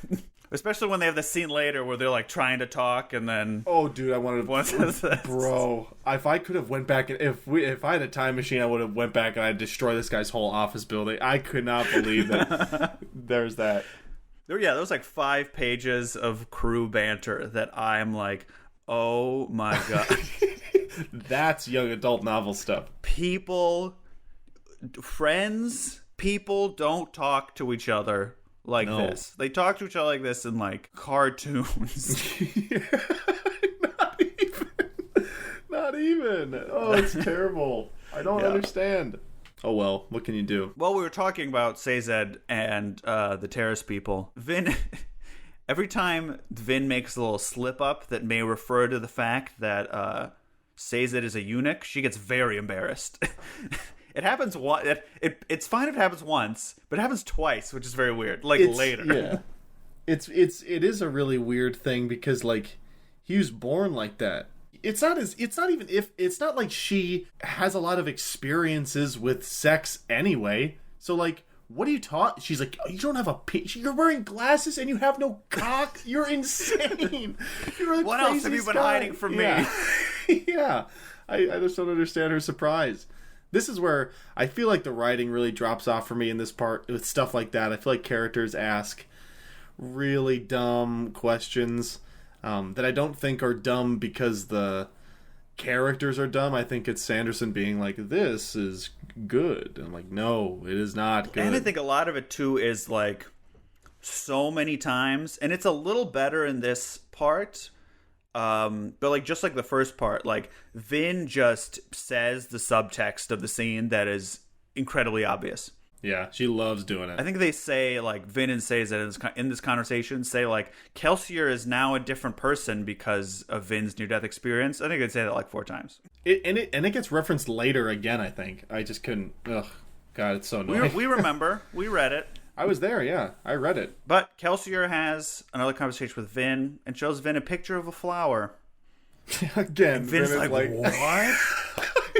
Especially when they have the scene later where they're like trying to talk and then. Oh, dude, I wanted to. Bro, if I could have went back and if I had a time machine, I would have went back and I'd destroy this guy's whole office building. I could not believe that. There's that. There was like 5 pages of crew banter that I'm like, oh my god, that's young adult novel stuff. People don't talk to each other. Like this. They talk to each other like this in like cartoons. Not even. Oh, it's terrible. I don't understand. Oh well, what can you do? Well, we were talking about Sazed and the terrorist people. Vin, every time Vin makes a little slip up that may refer to the fact that Sazed is a eunuch, she gets very embarrassed. It happens it's fine if it happens once, but it happens twice, which is very weird. Later. Yeah. It is a really weird thing because like he was born like that. It's not like she has a lot of experiences with sex anyway. So like, what are you taught? She's like, you don't have a you're wearing glasses and you have no cock. You're insane. You're what else have you been hiding from me? Yeah. I just don't understand her surprise. This is where I feel like the writing really drops off for me in this part with stuff like that. I feel like characters ask really dumb questions that I don't think are dumb because the characters are dumb. I think it's Sanderson being like, this is good. And I'm like, no, it is not good. And I think a lot of it, too, is like so many times, and it's a little better in this part, but like just like the first part, like Vin just says the subtext of the scene that is incredibly obvious. Yeah, she loves doing it. I think they say like Vin and Sazed in this conversation say like Kelsier is now a different person because of Vin's near-death experience. I think they'd say that like 4 times. It gets referenced later again. I think I just couldn't. Ugh, God, it's so annoying. We remember. We read it. I was there, yeah. I read it. But Kelsier has another conversation with Vin and shows Vin a picture of a flower. Again, and Vin's like, what?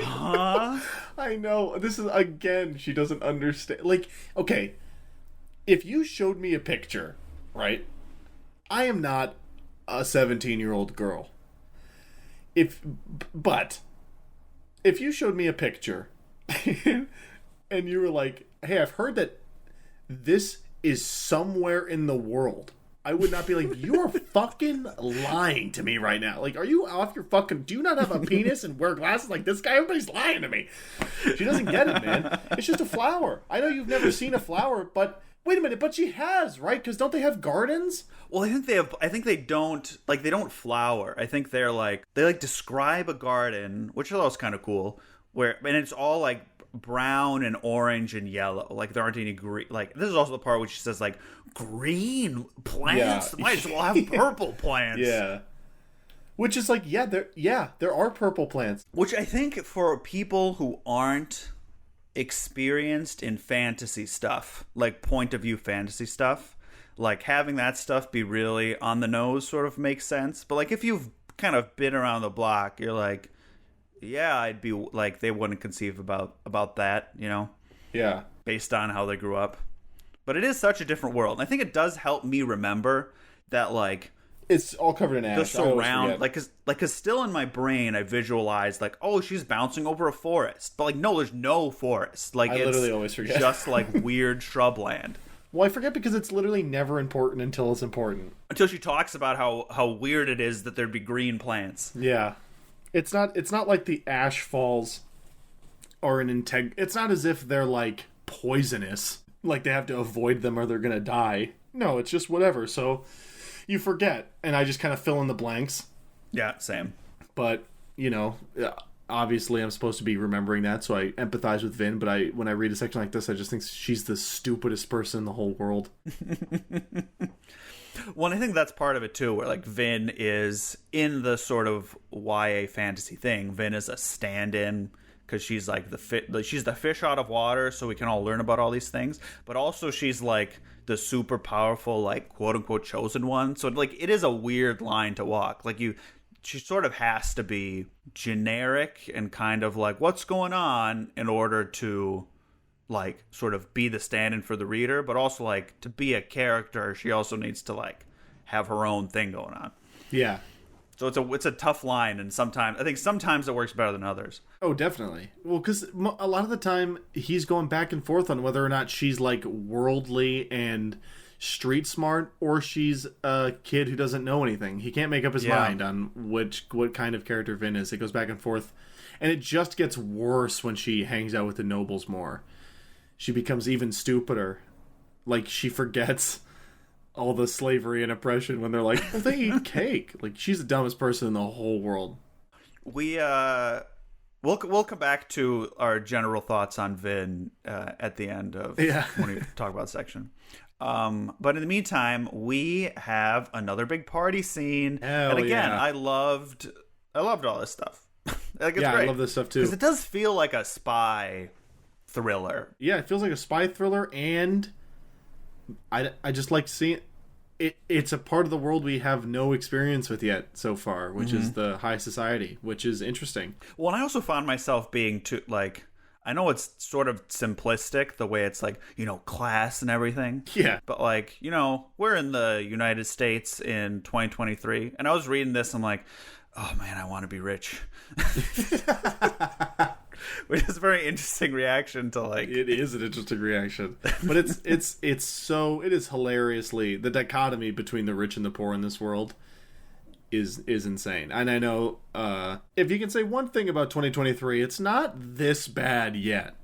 Huh? I know. This is, again, she doesn't understand. Like, okay, if you showed me a picture, right? I am not a 17-year-old girl. But if you showed me a picture and you were like, hey, I've heard that this is somewhere in the world, I would not be like, you're fucking lying to me right now. Like, are you off your fucking... Do you not have a penis and wear glasses like this guy? Everybody's lying to me. She doesn't get it, man. It's just a flower. I know you've never seen a flower, but... Wait a minute, but she has, right? Because don't they have gardens? Well, I think they don't... Like, they don't flower. I think they're like... They, like, describe a garden, which is also kind of cool, and it's all, like, brown and orange and yellow. Like, there aren't any green. Like, this is also the part where she says, like, green plants? Yeah. Might as well have purple plants. Yeah. Which is like, there are purple plants. Which I think for people who aren't experienced in fantasy stuff, like point of view fantasy stuff, like having that stuff be really on the nose sort of makes sense. But like if you've kind of been around the block, you're like, yeah, I'd be like, they wouldn't conceive about that, you know? Yeah. Based on how they grew up. But it is such a different world. And I think it does help me remember that, like, it's all covered in ash. The surround, cause still in my brain, I visualize like, oh, she's bouncing over a forest, but like, no, there's no forest. Like, I literally always forget. Just like weird shrubland. Well, I forget because it's literally never important until it's important. Until she talks about how weird it is that there'd be green plants. Yeah, it's not like the ash falls are it's not as if they're like poisonous, like they have to avoid them or they're gonna die. No, it's just whatever. So you forget, and I just kind of fill in the blanks. Yeah, same. But, you know, obviously I'm supposed to be remembering that, so I empathize with Vin, but when I read a section like this, I just think she's the stupidest person in the whole world. Well, I think that's part of it, too, where, like, Vin is, in the sort of YA fantasy thing, Vin is a stand-in, because she's, like, she's the fish out of water, so we can all learn about all these things, but also she's, like, the super powerful, like, quote-unquote chosen one. So, like, it is a weird line to walk. Like, she sort of has to be generic and kind of like, what's going on, in order to, like, sort of be the stand-in for the reader, but also, like, to be a character, she also needs to, like, have her own thing going on. Yeah. So it's a tough line, and sometimes it works better than others. Oh, definitely. Well, because a lot of the time he's going back and forth on whether or not she's like worldly and street smart, or she's a kid who doesn't know anything. He can't make up his mind on what kind of character Vin is. It goes back and forth, and it just gets worse when she hangs out with the nobles more. She becomes even stupider. Like, she forgets all the slavery and oppression when they're like, oh, they eat cake. Like, she's the dumbest person in the whole world. We'll come back to our general thoughts on Vin at the end of when we talk about the section. But in the meantime, we have another big party scene. Hell, and again, I loved all this stuff. Like, it's great. I love this stuff too. Because it does feel like a spy thriller. Yeah, it feels like a spy thriller, and I just like seeing it. It's a part of the world we have no experience with yet so far, which is the high society, which is interesting. Well, and I also found myself being too, like, I know it's sort of simplistic, the way it's like, you know, class and everything. Yeah. But, like, you know, we're in the United States in 2023, and I was reading this, I'm like, oh man, I want to be rich. Which is a very interesting reaction to, like... It is an interesting reaction. But it is hilariously... The dichotomy between the rich and the poor in this world is insane. And I know, if you can say one thing about 2023, it's not this bad yet.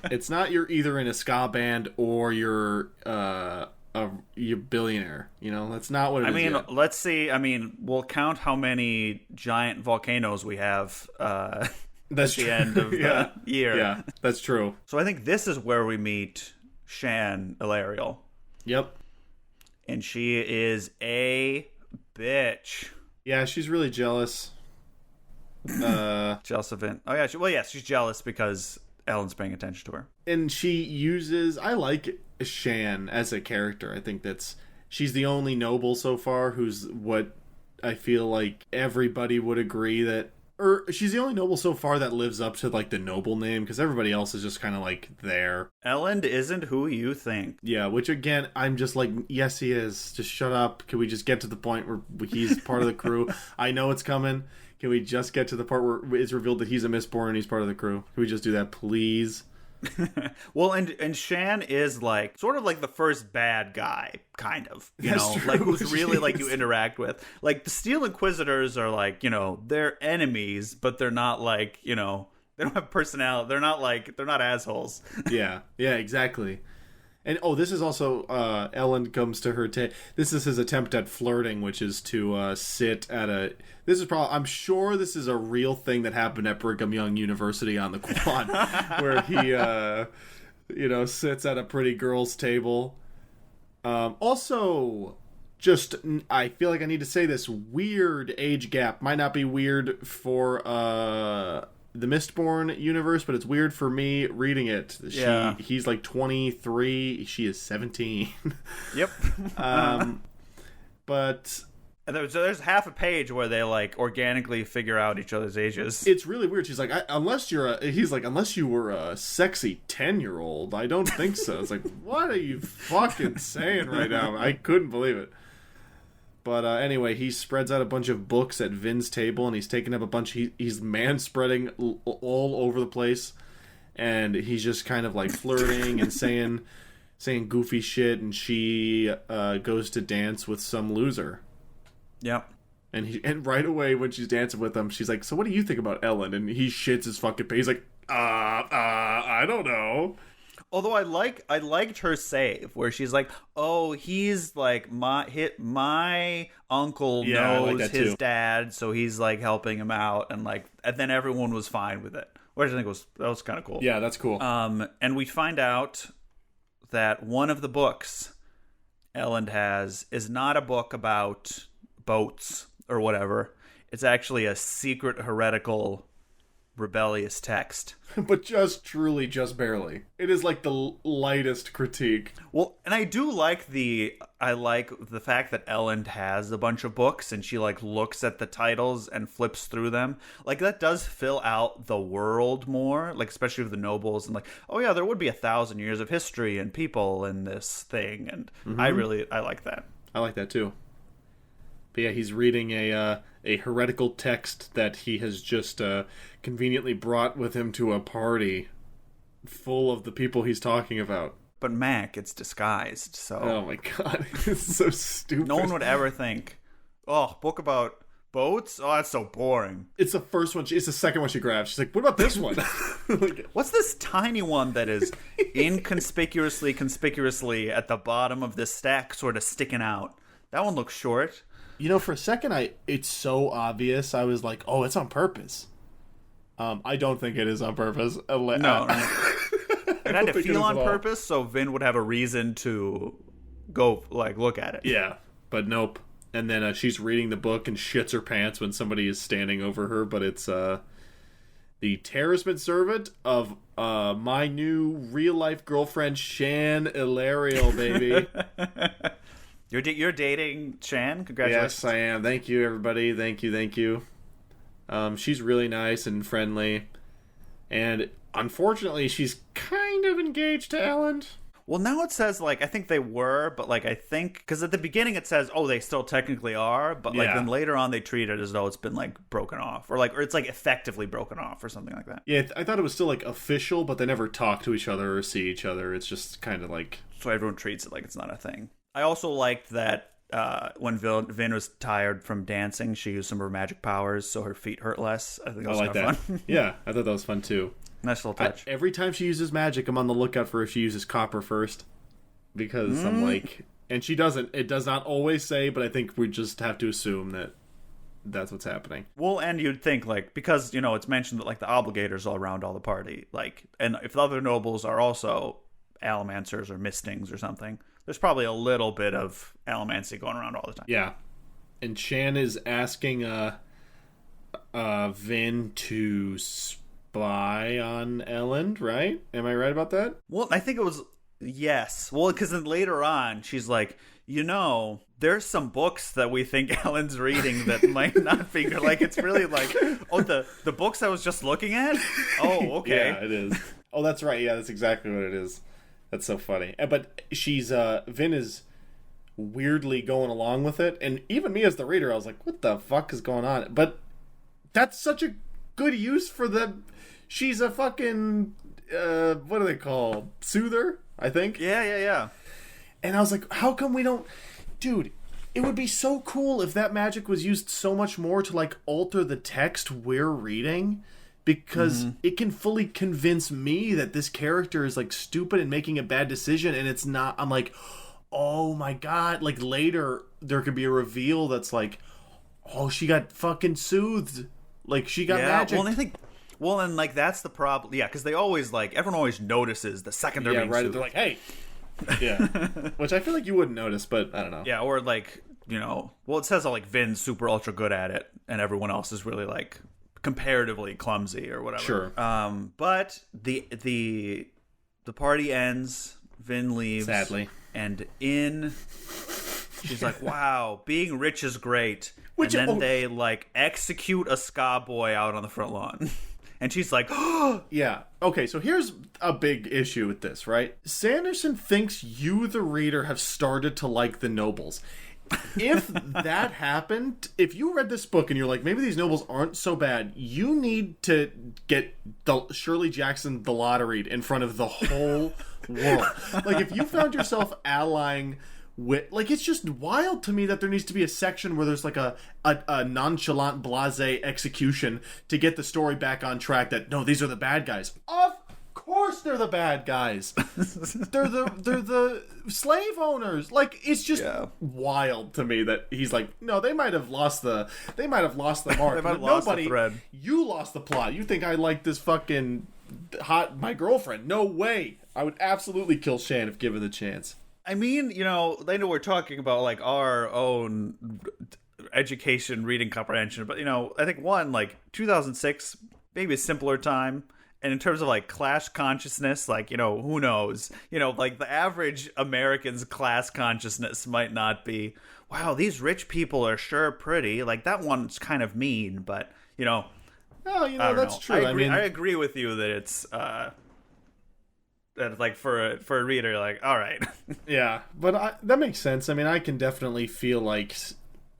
It's not you're either in a ska band or you're billionaire. You know, that's not what it is yet. Let's see. I mean, we'll count how many giant volcanoes we have... That's at the end of the year. Yeah, that's true. So I think this is where we meet Shan Ilariel. Yep. And she is a bitch. Yeah, she's really jealous. Jealous of it. Oh, yeah. She's jealous because Ellen's paying attention to her. And she uses... I like Shan as a character. I think she's the only noble so far who's what I feel like everybody would agree that... Or she's the only noble so far that lives up to, like, the noble name, because everybody else is just kind of, like, there. Ellen isn't who you think. Yeah, which, again, I'm just like, yes, he is. Just shut up. Can we just get to the point where he's part of the crew? I know it's coming. Can we just get to the part where it's revealed that he's a Mistborn and he's part of the crew? Can we just do that, please? Well, and Shan is, like, sort of like the first bad guy, kind of, you know, true. like, who's really, like, you interact with. Like, the Steel Inquisitors are, like, you know, they're enemies, but they're not, like, you know, they don't have personality. They're not assholes. Yeah, exactly. And, this is also, Ellen comes to her, this is his attempt at flirting, which is to sit at I'm sure this is a real thing that happened at Brigham Young University on the quad, where he, sits at a pretty girl's table. Also, I feel like I need to say this, weird age gap. Might not be weird for the Mistborn universe, but it's weird for me reading it. He's like 23, she is 17. Yep. But there's half a page where they like organically figure out each other's ages. It's really weird. She's like, unless you were a sexy 10-year-old, I don't think so. It's like, what are you fucking saying right now? I couldn't believe it. But anyway, he spreads out a bunch of books at Vin's table, and he's taking up a bunch. He's man-spreading all over the place, and he's just kind of like flirting and saying goofy shit. And she goes to dance with some loser. Yep. And right away when she's dancing with him, she's like, "So what do you think about Ellen?" And he shits his fucking pants. He's like, I don't know. Although I liked her save where she's like, "Oh, he's like my uncle knows his dad, so he's like helping him out," and then everyone was fine with it. Which I think was kind of cool. Yeah, that's cool. And we find out that one of the books Ellen has is not a book about boats or whatever. It's actually a secret heretical rebellious text. But just barely. It is like the lightest critique. Well, and I like the fact that Ellen has a bunch of books and she like looks at the titles and flips through them. Like that does fill out the world more, like especially with the nobles and like, oh yeah, there would be 1,000 years of history and people in this thing, and I like that. I like that too. But yeah, he's reading a heretical text that he has just conveniently brought with him to a party full of the people he's talking about. But Mac, it's disguised, so... Oh my god, it's so stupid. No one would ever think, oh, book about boats? Oh, that's so boring. It's the first one. It's the second one she grabs. She's like, what about this one? What's this tiny one that is conspicuously at the bottom of this stack sort of sticking out? That one looks short. You know, for a second, it's so obvious. I was like, "Oh, it's on purpose." I don't think it is on purpose. No. It had to feel on purpose, so Vin would have a reason to go look at it. Yeah, but nope. And then she's reading the book and shits her pants when somebody is standing over her. But it's the terrorist servant of my new real life girlfriend, Shan Ilariel, baby. You're dating Shan? Congratulations. Yes, I am. Thank you, everybody. Thank you. She's really nice and friendly. And unfortunately, she's kind of engaged to Ellen. Well, now it says, I think they were, but, I think... Because at the beginning it says, oh, they still technically are, but, then later on they treat it as though it's been, broken off. Or, or it's, effectively broken off or something like that. Yeah, I thought it was still, official, but they never talk to each other or see each other. It's just kind of So everyone treats it like it's not a thing. I also liked that when Vin was tired from dancing, she used some of her magic powers so her feet hurt less. I think that was kind of fun. Yeah, I thought that was fun too. Nice little touch. Every time she uses magic, I'm on the lookout for if she uses copper first. Because I'm like... And she doesn't. It does not always say, but I think we just have to assume that that's what's happening. Well, and you'd think, because, it's mentioned that, the obligators all around all the party. And if the other nobles are also allomancers or mistings or something... There's probably a little bit of allomancy going around all the time. Yeah. And Shan is asking Vin to spy on Ellen, right? Am I right about that? Well, I think it was... Yes. Well, because then later on, she's like, there's some books that we think Ellen's reading that might not be... it's really oh, the books I was just looking at? Oh, okay. Yeah, it is. Oh, that's right. Yeah, that's exactly what it is. That's so funny. But she's Vin is weirdly going along with it, and even me as the reader, I was like, what the fuck is going on? But that's such a good use for them. She's a fucking what are they called? Soother, I think. Yeah. And I was like, how come we don't... Dude, it would be so cool if that magic was used so much more to alter the text we're reading. Because it can fully convince me that this character is stupid and making a bad decision, and it's not. I'm like, oh my god! Later there could be a reveal that's oh, she got fucking soothed, she got magic. Well, and I think, and that's the problem. Yeah, because they always everyone always notices the second they're being soothed. They're like, hey, Yeah. Which I feel like you wouldn't notice, but I don't know. Yeah, or like, well, it says that like Vin's super ultra good at it, and everyone else is really like comparatively clumsy or whatever. Sure. But the party ends. Vin leaves, sadly, and she's like, "Wow, being rich is great." Which, and then they like execute a ska boy out on the front lawn. And she's like, oh! Yeah. Okay, so here's a big issue with this, right? Sanderson thinks you, the reader, have started to like the nobles. If that happened, if you read this book and you're like, maybe these nobles aren't so bad, you need to get Shirley Jackson the lottery in front of the whole world. Like, if you found yourself allying with, like, it's just wild to me that there needs to be a section where there's like a nonchalant blasé execution to get the story back on track that, no, these are the bad guys. Of course they're the bad guys. they're the slave owners. Like, it's just wild to me that he's like, no, they might have lost the mark. They might have lost the thread. You lost the plot. You think I like this fucking my girlfriend. No way. I would absolutely kill Shan if given the chance. I mean, later we're talking about like our own education, reading comprehension, but I think like 2006, maybe a simpler time. And in terms of like class consciousness, like, who knows? Like the average American's class consciousness might not be, wow, these rich people are sure pretty. Like that one's kind of mean, but no, that's true. I agree with you that it's that like for a reader, like, all right. Yeah, but that makes sense. I mean, I can definitely feel like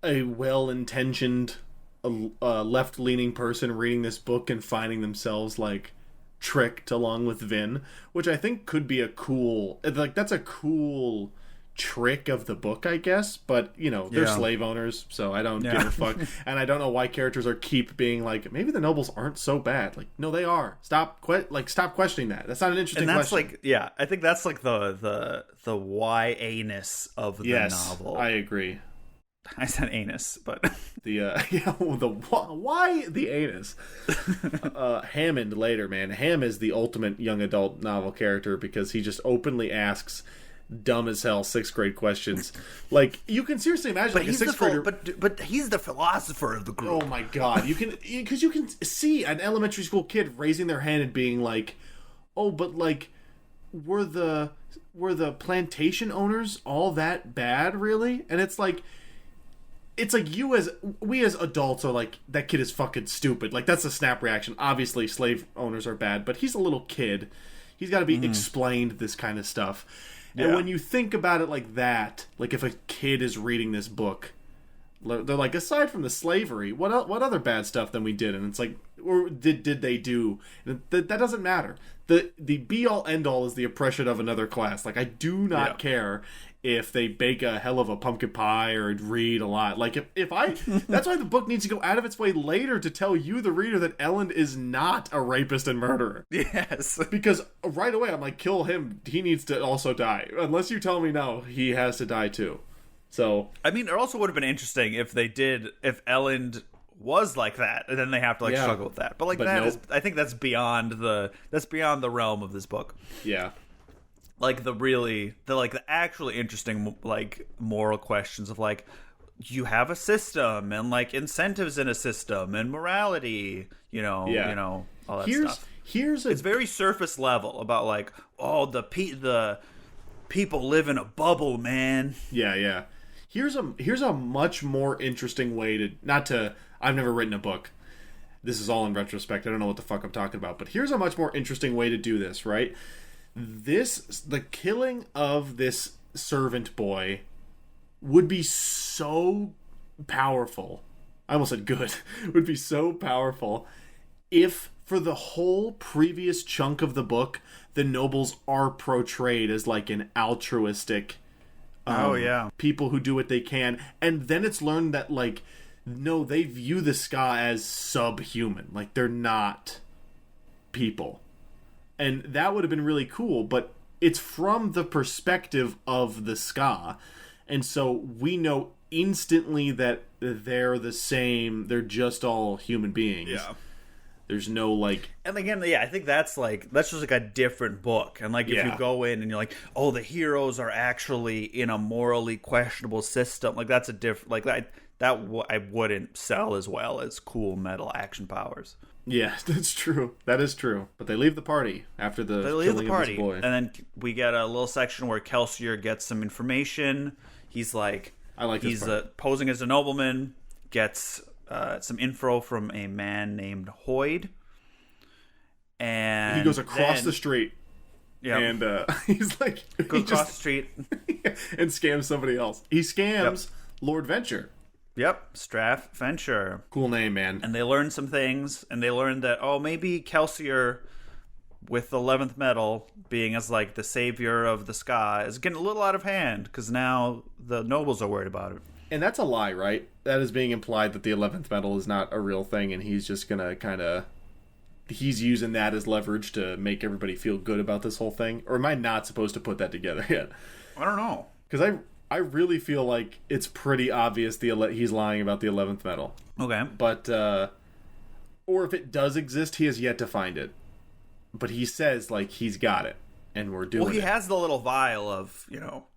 a well-intentioned left-leaning person reading this book and finding themselves like tricked along with Vin, which I think could be that's a cool trick of the book, I guess, but they're slave owners, so I don't give a fuck. And I don't know why characters keep being like, maybe the nobles aren't so bad. Like, no, they are. Stop questioning that. That's not an interesting question. And that's like, I think that's like the YA-ness of the novel. I agree. I said anus, but why the anus? Hammond later, man. Ham is the ultimate young adult novel character because he just openly asks dumb as hell 6th grade questions. Like, you can seriously imagine like a 6th grader, but he's the philosopher of the group. Oh my god, you can see an elementary school kid raising their hand and being like, oh, but like, were the plantation owners all that bad, really? And it's like we as adults are like, that kid is fucking stupid. Like, that's a snap reaction. Obviously slave owners are bad, but he's a little kid. He's got to be explained this kind of stuff. And when you think about it like that, like if a kid is reading this book, they're like, aside from the slavery, what other bad stuff than we did? And it's like, or did they do? That doesn't matter. The be all end all is the oppression of another class. Like, I do not care if they bake a hell of a pumpkin pie or read a lot. Like, if I that's why the book needs to go out of its way later to tell you, the reader, that Ellen is not a rapist and murderer. Yes. Because right away I'm like, kill him. He needs to also die. Unless you tell me no, he has to die too. So, I mean, it also would have been interesting if Ellen was like that, and then they have to like struggle with that. But I think that's beyond the realm of this book. Yeah. Like the actually interesting like moral questions of like, you have a system and like incentives in a system and morality, all that stuff. It's very surface level about like, oh, the people live in a bubble, man. Yeah. Here's a much more interesting way to I've never written a book. This is all in retrospect. I don't know what the fuck I'm talking about. But here's a much more interesting way to do this, right? The killing of this servant boy would be so powerful. I almost said good. Would be so powerful if, for the whole previous chunk of the book, the nobles are portrayed as like an altruistic people who do what they can. And then it's learned that, like, no, they view the ska as subhuman. Like, they're not people. And that would have been really cool, but it's from the perspective of the ska. And so we know instantly that they're the same. They're just all human beings. Yeah. There's no like, and again, yeah, I think that's just like a different book. And like if you go in and you're like, oh, the heroes are actually in a morally questionable system, like that's a different like that I wouldn't sell as well as cool metal action powers. Yeah, that's true. That is true. But they leave the party after the killing of this boy. And then we get a little section where Kelsier gets some information. He's like, he's posing as a nobleman, gets some info from a man named Hoyd. And he goes across the street. Yeah. And he's like... Goes across the street. and scams somebody else. He scams Lord Venture. Yep, Straff Venture. Cool name, man. And they learn some things, and they learn that, maybe Kelsier, with the 11th metal, being as, like, the savior of the sky, is getting a little out of hand, because now the nobles are worried about it. And that's a lie, right? That is being implied that the 11th metal is not a real thing, and he's just gonna kind of... He's using that as leverage to make everybody feel good about this whole thing? Or am I not supposed to put that together yet? I don't know. Because I really feel like it's pretty obvious he's lying about the 11th metal. Okay. But, or if it does exist, he has yet to find it. But he says, like, he's got it, and we're doing it. Well, he has the little vial of,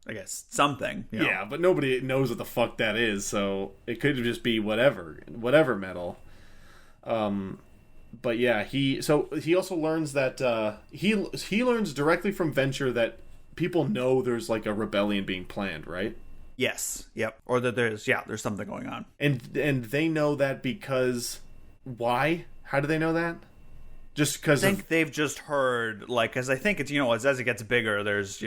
I guess, something. Yeah, but nobody knows what the fuck that is, so it could just be whatever metal. But yeah, he also learns that, he learns directly from Venture that people know there's like a rebellion being planned, right? Yes. Yep. Or that there's something going on. And they know that because why? How do they know that? Just because I think they've just heard, like, because I think it's, as it gets bigger, there's,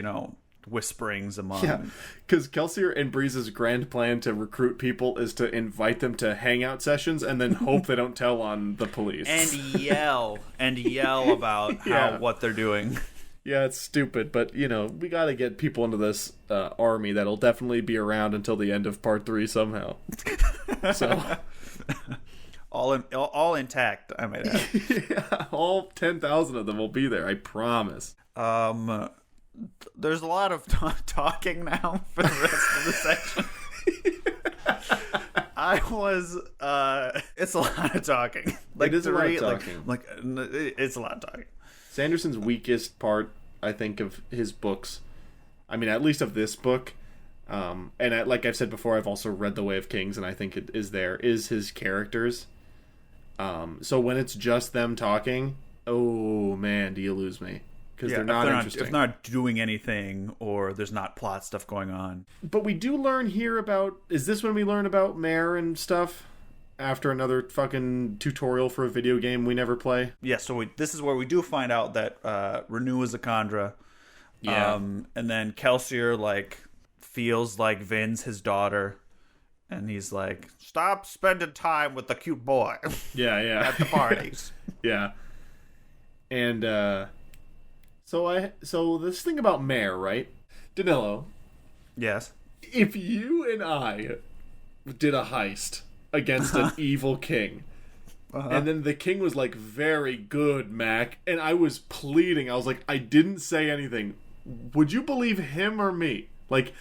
whisperings among. Yeah, because Kelsier and Breeze's grand plan to recruit people is to invite them to hangout sessions and then hope they don't tell on the police. And yell about what they're doing. Yeah, it's stupid, but, we gotta get people into this army that'll definitely be around until the end of part 3 somehow. So... all intact, I might add. Yeah, all 10,000 of them will be there, I promise. There's a lot of talking now for the rest of the section. It's a lot of talking. Like, it is a lot of talking. It's a lot of talking. Sanderson's weakest part, I think, of his books, I mean, at least of this book, and like I've said before, I've also read The Way of Kings, and I think it is his characters. So when it's just them talking, oh man, do you lose me. Because they're not interesting. If they're not doing anything, or there's not plot stuff going on. But we do learn here about... Is this when we learn about Mare and stuff? After another fucking tutorial for a video game we never play? Yeah, so this is where we do find out that Renew is a Khandra. Yeah. And then Kelsier, feels like Vin's his daughter. And he's like, stop spending time with the cute boy. Yeah. At the parties. Yeah. And, So this thing about Mare, right? Danylo. Yes. If you and I did a heist against an evil king, and then the king was like, very good, Mac, and I was pleading, I was like, I didn't say anything, would you believe him or me? Like,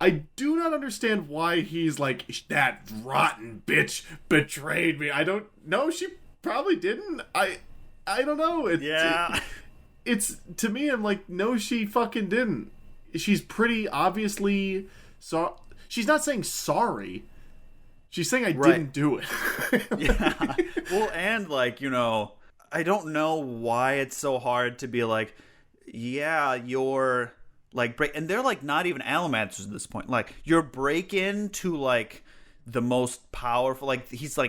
I do not understand why he's like, that rotten bitch betrayed me. I don't know. She probably didn't. I don't know. It's, to me, I'm like, no, she fucking didn't. She's pretty obviously... she's not saying sorry. She's saying I didn't do it. Yeah. Well, and, I don't know why it's so hard to be like, yeah, you're, and they're, not even Alamanters at this point. You're break into, the most powerful... he's,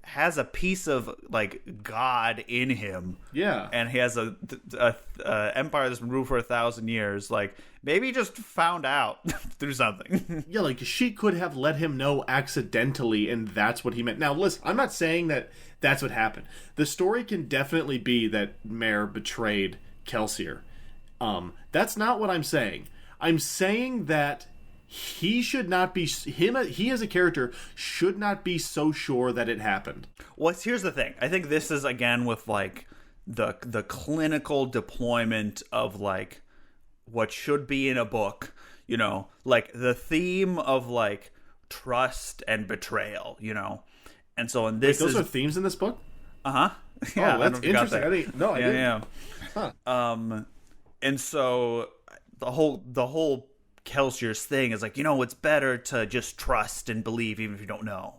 has a piece of God in him. Yeah. And he has a empire that's been ruled for 1,000 years. Maybe he just found out through something. Yeah, she could have let him know accidentally, and that's what he meant. Now, listen, I'm not saying that that's what happened. The story can definitely be that Mare betrayed Kelsier. That's not what I'm saying. I'm saying that he should not be... He as a character should not be so sure that it happened. Well, here's the thing. I think this is, again, with, the clinical deployment of, what should be in a book. The theme of, trust and betrayal, And so in this those are themes in this book? Uh-huh. Yeah, that's interesting. I didn't. No, I didn't. Yeah. Huh. And so the whole Kelsier's thing is like, it's better to just trust and believe even if you don't know,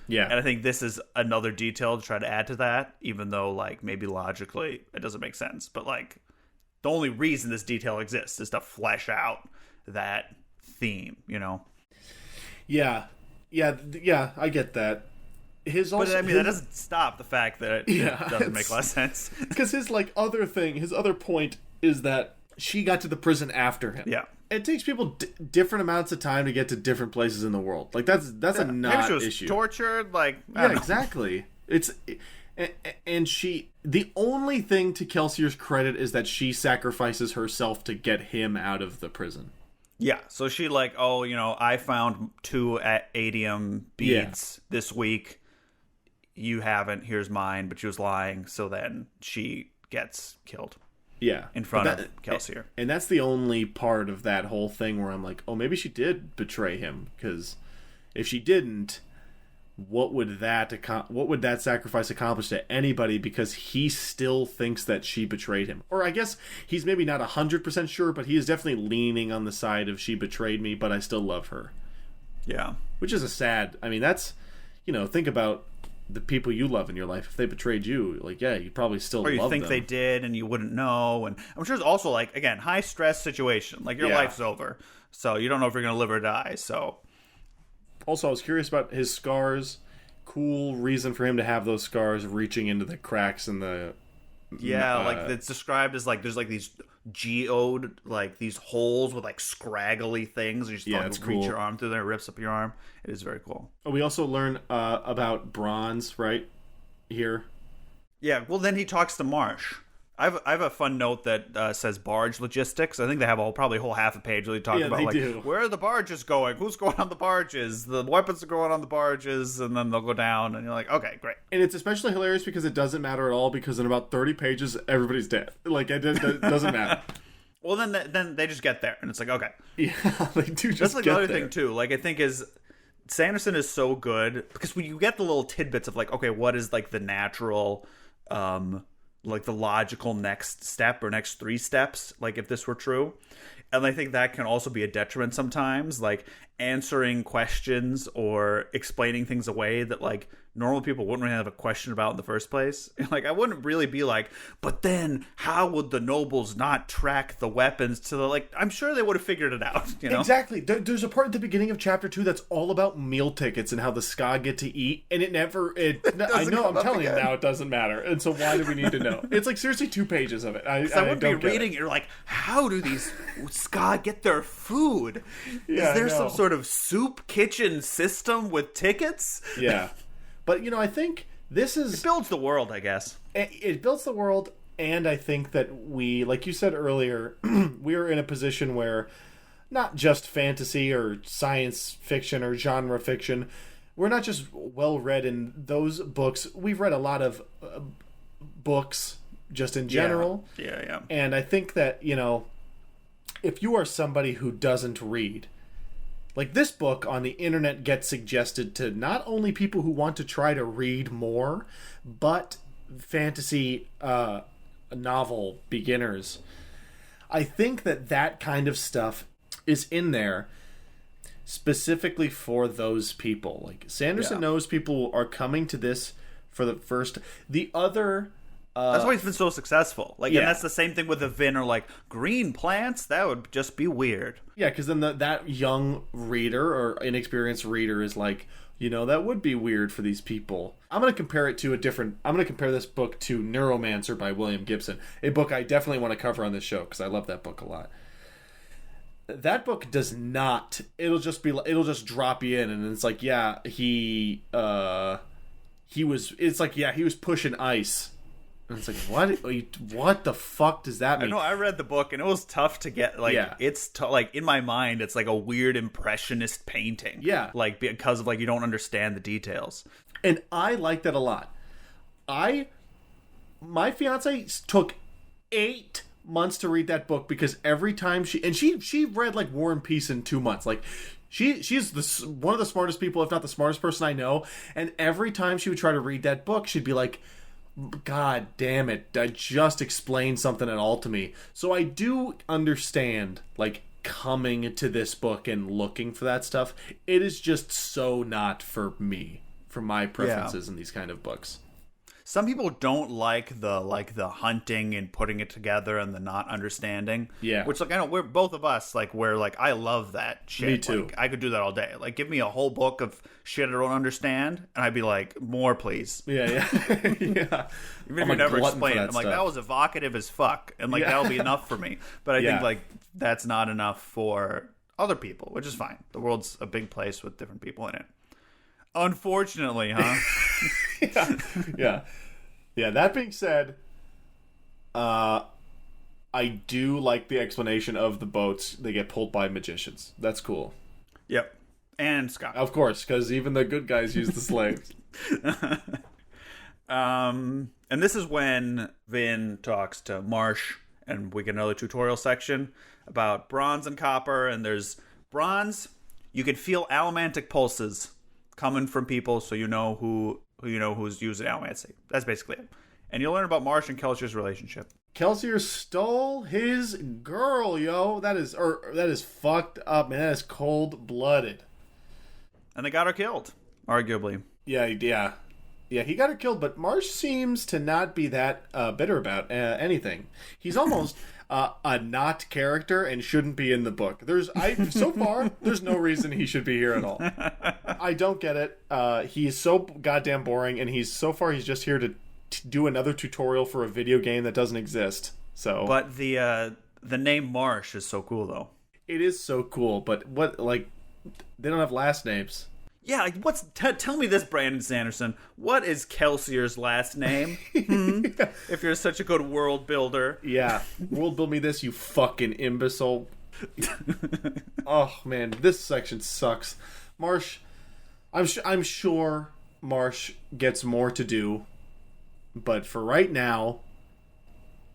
Yeah. And I think this is another detail to try to add to that, even though like maybe logically it doesn't make sense. But like the only reason this detail exists is to flesh out that theme, Yeah. Yeah, I get that. But I mean, that doesn't stop the fact that it doesn't make a lot of sense. Because his other point is that she got to the prison after him. Yeah. It takes people different amounts of time to get to different places in the world. Like that's a not maybe she was issue. Tortured, like exactly. And the only thing to Kelsier's credit is that she sacrifices herself to get him out of the prison. Yeah, so she like, I found 2 adium beads this week. You haven't. Here's mine, but she was lying. So then she gets killed. Yeah, in front of Kelsier. And that's the only part of that whole thing where I'm like, oh, maybe she did betray him. Because if she didn't, what would that sacrifice accomplish to anybody? Because he still thinks that she betrayed him. Or I guess he's maybe not 100% sure, but he is definitely leaning on the side of she betrayed me, but I still love her. Yeah. Which is a sad... I mean, that's... think about the people you love in your life. If they betrayed you, like, yeah, you probably still love them. Or you think they did and you wouldn't know. And I'm sure it's also, like, again, high-stress situation. Like, your life's over. So you don't know if you're going to live or die, so... Also, I was curious about his scars. Cool reason for him to have those scars reaching into the cracks in the... Yeah, like, it's described as, like, there's, like, these geode, like, these holes with, like, scraggly things. You just reach your arm through there, it rips up your arm. It is very cool. We also learn about bronze, right? Here. Yeah, well, then he talks to Marsh. I have a fun note that says barge logistics. I think they have probably a whole half a page really talking about, like, where are the barges going? Who's going on the barges? The weapons are going on the barges, and then they'll go down, and you're like, okay, great. And it's especially hilarious because it doesn't matter at all, because in about 30 pages, everybody's dead. Like, it doesn't matter. Well, then they just get there, and it's like, okay. Yeah, they do just That's like get another there. thing, too. Like, I think is... Sanderson is so good, because when you get the little tidbits of, like, okay, what is, like, the natural... like the logical next step or next 3 steps, like if this were true. And I think that can also be a detriment sometimes, like answering questions or explaining things away that like normal people wouldn't really have a question about in the first place. Like I wouldn't really be like, but then how would the nobles not track the weapons to the, like, I'm sure they would have figured it out, Exactly. There's a part at the beginning of chapter 2 that's all about meal tickets and how the Ska get to eat, and I know, I'm telling you now, it doesn't matter. And so why do we need to know? It's like seriously 2 pages of it. I wouldn't be reading it. You're like, how do these Ska get their food? Yeah, is there some sort of soup kitchen system with tickets? Yeah. But, I think this is... It builds the world, I guess. It builds the world, and I think that we, like you said earlier, we're in a position where not just fantasy or science fiction or genre fiction, we're not just well-read in those books. We've read a lot of books just in general. Yeah. And I think that, if you are somebody who doesn't read... Like, this book on the internet gets suggested to not only people who want to try to read more, but fantasy novel beginners. I think that kind of stuff is in there specifically for those people. Like, Sanderson knows people are coming to this for the first... The other... that's why he's been so successful. Like, and that's the same thing with the Vin or like green plants. That would just be weird. Yeah, because then that young reader or inexperienced reader is like, that would be weird for these people. I'm going to compare this book to Neuromancer by William Gibson, a book I definitely want to cover on this show because I love that book a lot. That book does not. It'll just drop you in, and it's like, he was pushing ice. And it's like, what the fuck does that mean? I know, I read the book, and it was tough to get, like, it's, like, in my mind, it's like a weird impressionist painting. Yeah. Like, because of, like, you don't understand the details. And I like that a lot. My fiance took 8 months to read that book because every time she read, like, War and Peace in 2 months. Like, she's one of the smartest people, if not the smartest person I know. And every time she would try to read that book, she'd be like, God damn it. I just explained something at all to me. So I do understand, like, coming to this book and looking for that stuff. It is just so not for me, for my preferences in these kind of books. Some people don't like the hunting and putting it together and the not understanding. Yeah. Which, like, I know we're both of us, like, we're like, I love that shit. Me too. Like, I could do that all day. Like, give me a whole book of shit I don't understand, and I'd be like, more, please. Yeah. Yeah. Even if you never explain it, I'm like, that was evocative as fuck, and like that'll be enough for me. But I think like that's not enough for other people, which is fine. The world's a big place with different people in it. Unfortunately, huh? Yeah. That being said, I do like the explanation of the boats. They get pulled by magicians. That's cool. Yep. And Scott. Of course, because even the good guys use the slaves. And this is when Vin talks to Marsh, and we get another tutorial section about bronze and copper. And there's bronze. You can feel allomantic pulses coming from people, so you know who's using allomancy. That's basically it. And you'll learn about Marsh and Kelsier's relationship. Kelsier stole his girl, yo. That is fucked up, man. That is cold-blooded. And they got her killed, arguably. Yeah, he got her killed, but Marsh seems to not be that bitter about anything. He's almost a not character and shouldn't be in the book. So far, there's no reason he should be here at all. I don't get it. He's so goddamn boring, and he's just here to do another tutorial for a video game that doesn't exist. So, but the name Marsh is so cool, though. It is so cool, but what, like, they don't have last names. Yeah, like, tell me this, Brandon Sanderson. What is Kelsier's last name? If you're such a good world builder. Yeah, world build me this, you fucking imbecile. Oh, man, this section sucks. Marsh, I'm sure Marsh gets more to do, but for right now,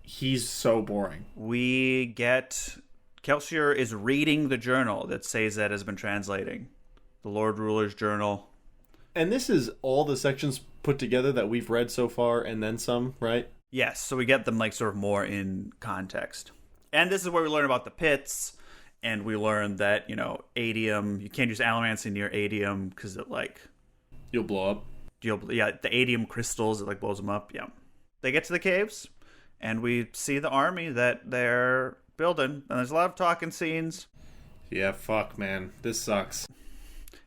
he's so boring. We get... Kelsier is reading the journal that Sazed has been translating. The Lord Ruler's journal. And this is all the sections put together that we've read so far, and then some, right? Yes, so we get them like sort of more in context. And this is where we learn about the pits, and we learn that, adium, you can't use allomancy near adium because it, like... You'll blow up. The adium crystals, it, like, blows them up, yeah. They get to the caves, and we see the army that they're building, and there's a lot of talking scenes. Yeah, fuck, man. This sucks.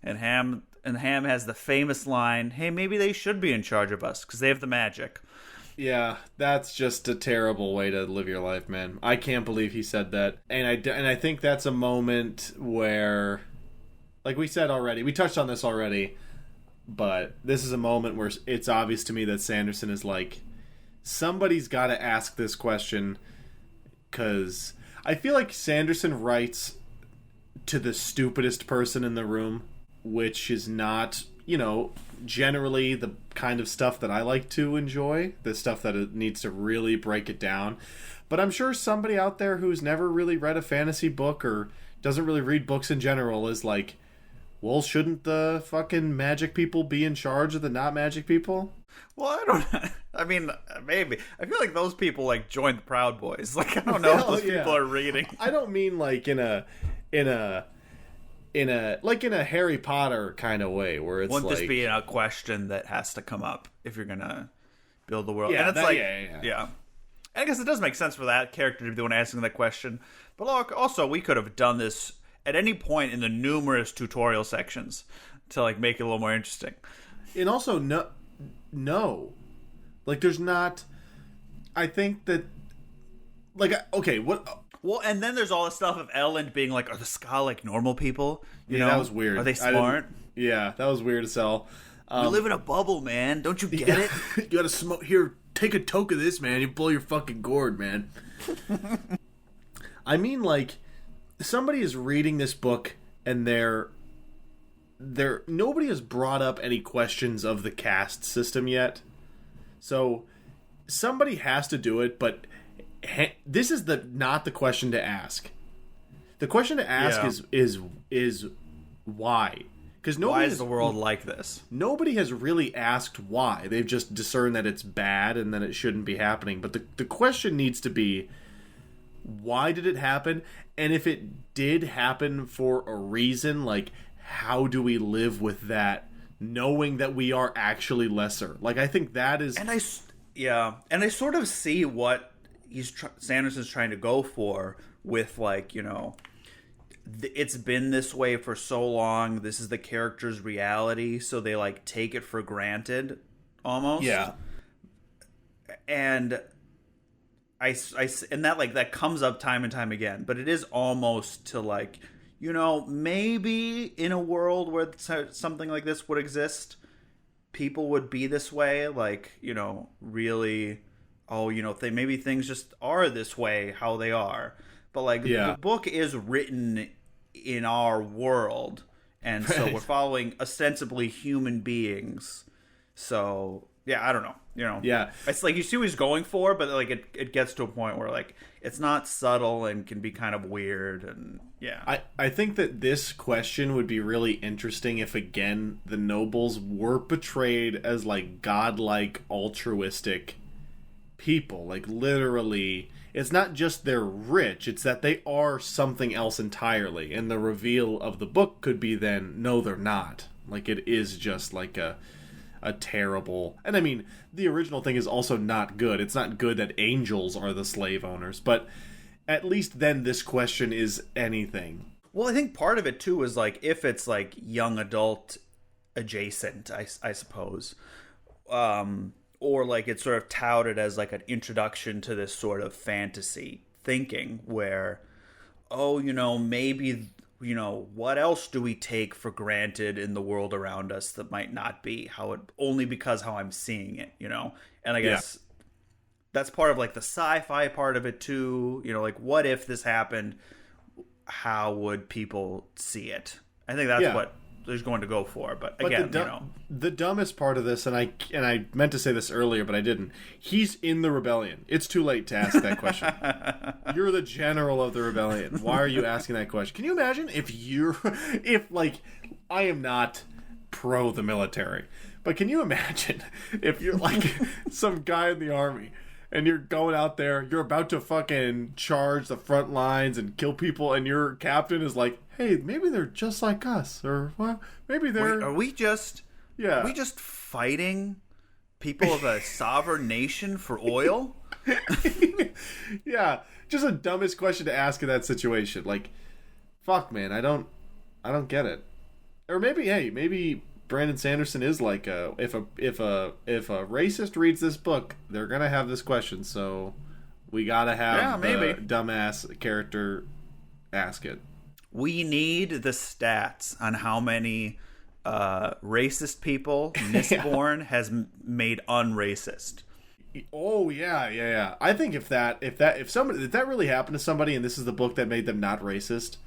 And Ham has the famous line, hey, maybe they should be in charge of us, because they have the magic. Yeah, that's just a terrible way to live your life, man. I can't believe he said that. And I think that's a moment where, like we said already, we touched on this already, but this is a moment where it's obvious to me that Sanderson is like, somebody's got to ask this question, because I feel like Sanderson writes to the stupidest person in the room, which is not, generally the kind of stuff that I like to enjoy, the stuff that it needs to really break it down. But I'm sure somebody out there who's never really read a fantasy book or doesn't really read books in general is like, well, shouldn't the fucking magic people be in charge of the not magic people? Well, I mean, maybe. I feel like those people, like, joined the Proud Boys. Like, I don't know if those people are reading. I don't mean, like, in a Harry Potter kind of way, where it's Wouldn't this be a question that has to come up if you're gonna build the world? Yeah, and it's yeah. And I guess it does make sense for that character to be the one asking that question. But look, also, we could have done this at any point in the numerous tutorial sections to, like, make it a little more interesting. And also, no. Like, there's not... I think that... Like, okay, what... Well, and then there's all the stuff of Elend being like, are the Ska like normal people? You know? That was weird. Are they smart? Yeah, that was weird as hell. We live in a bubble, man. Don't you get it? You gotta smoke... Here, take a toke of this, man. You blow your fucking gourd, man. I mean, like, somebody is reading this book, and nobody has brought up any questions of the caste system yet. So, somebody has to do it, but... this is not the question to ask. The question to ask is why? Because why is the world like this? Nobody has really asked why. They've just discerned that it's bad and that it shouldn't be happening. But the question needs to be, why did it happen? And if it did happen for a reason, like, how do we live with that, knowing that we are actually lesser? Like, I think that is... And I sort of see what Sanderson's trying to go for with, like, you know... It's been this way for so long. This is the character's reality, so they like take it for granted, almost. Yeah. And and that comes up time and time again. But it is almost to like, you know, maybe in a world where something like this would exist, people would be this way. Like, you know, really, you know, maybe things just are this way, how they are. But like the book is written in our world, and so we're following ostensibly human beings. So yeah, I don't know, you know. Yeah, it's like you see what he's going for, but like it gets to a point where like it's not subtle and can be kind of weird. And yeah, I think that this question would be really interesting if again the nobles were portrayed as like godlike, altruistic people, like literally. It's not just they're rich, it's that they are something else entirely. And the reveal of the book could be then, no, they're not. Like, it is just like a terrible... And I mean, the original thing is also not good. It's not good that angels are the slave owners. But at least then this question is anything. Well, I think part of it, too, is like, if it's like young adult adjacent, I suppose. Or like it's sort of touted as like an introduction to this sort of fantasy thinking where, oh, you know, maybe, you know, what else do we take for granted in the world around us that might not be only because how I'm seeing it, you know? And I guess that's part of like the sci-fi part of it too, you know, like what if this happened? How would people see it? I think that's what he's going to go for, but again, you know, the dumbest part of this, and I meant to say this earlier, but I didn't. He's in the rebellion. It's too late to ask that question. You're the general of the rebellion. Why are you asking that question? Can you imagine if like, I am not pro the military, but can you imagine if you're like some guy in the army and you're going out there, you're about to fucking charge the front lines and kill people, and your captain is like, hey, maybe they're just like us, or well, maybe they're... Wait, are we just fighting people of a sovereign nation for oil? Yeah, just the dumbest question to ask in that situation. Like, fuck, man, I don't get it. Or maybe Brandon Sanderson is like if a racist reads this book, they're gonna have this question, so we gotta have the dumbass character ask it. We need the stats on how many racist people Mistborn has made unracist. Oh yeah. I think if that really happened to somebody, and this is the book that made them not racist,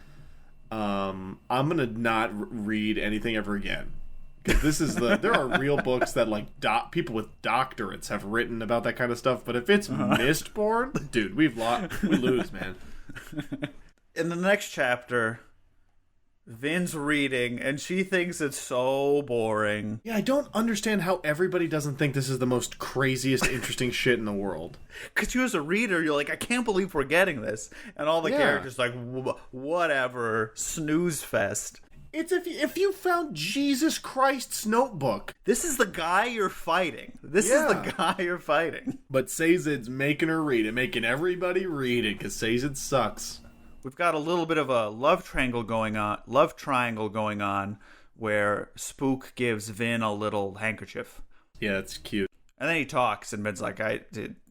I'm gonna not read anything ever again. Because this is there are real books that like people with doctorates have written about that kind of stuff. But if it's Mistborn, dude, we lose, man. In the next chapter, Vin's reading, and she thinks it's so boring. Yeah, I don't understand how everybody doesn't think this is the most craziest, interesting shit in the world. Because you as a reader, you're like, I can't believe we're getting this. And all the characters like, whatever, snooze fest. It's if you found Jesus Christ's notebook. This is the guy you're fighting. This is the guy you're fighting. But Sazed's making her read it, making everybody read it, because Sazed sucks. We've got a little bit of a love triangle going on, where Spook gives Vin a little handkerchief. Yeah, it's cute. And then he talks, and Vin's like, I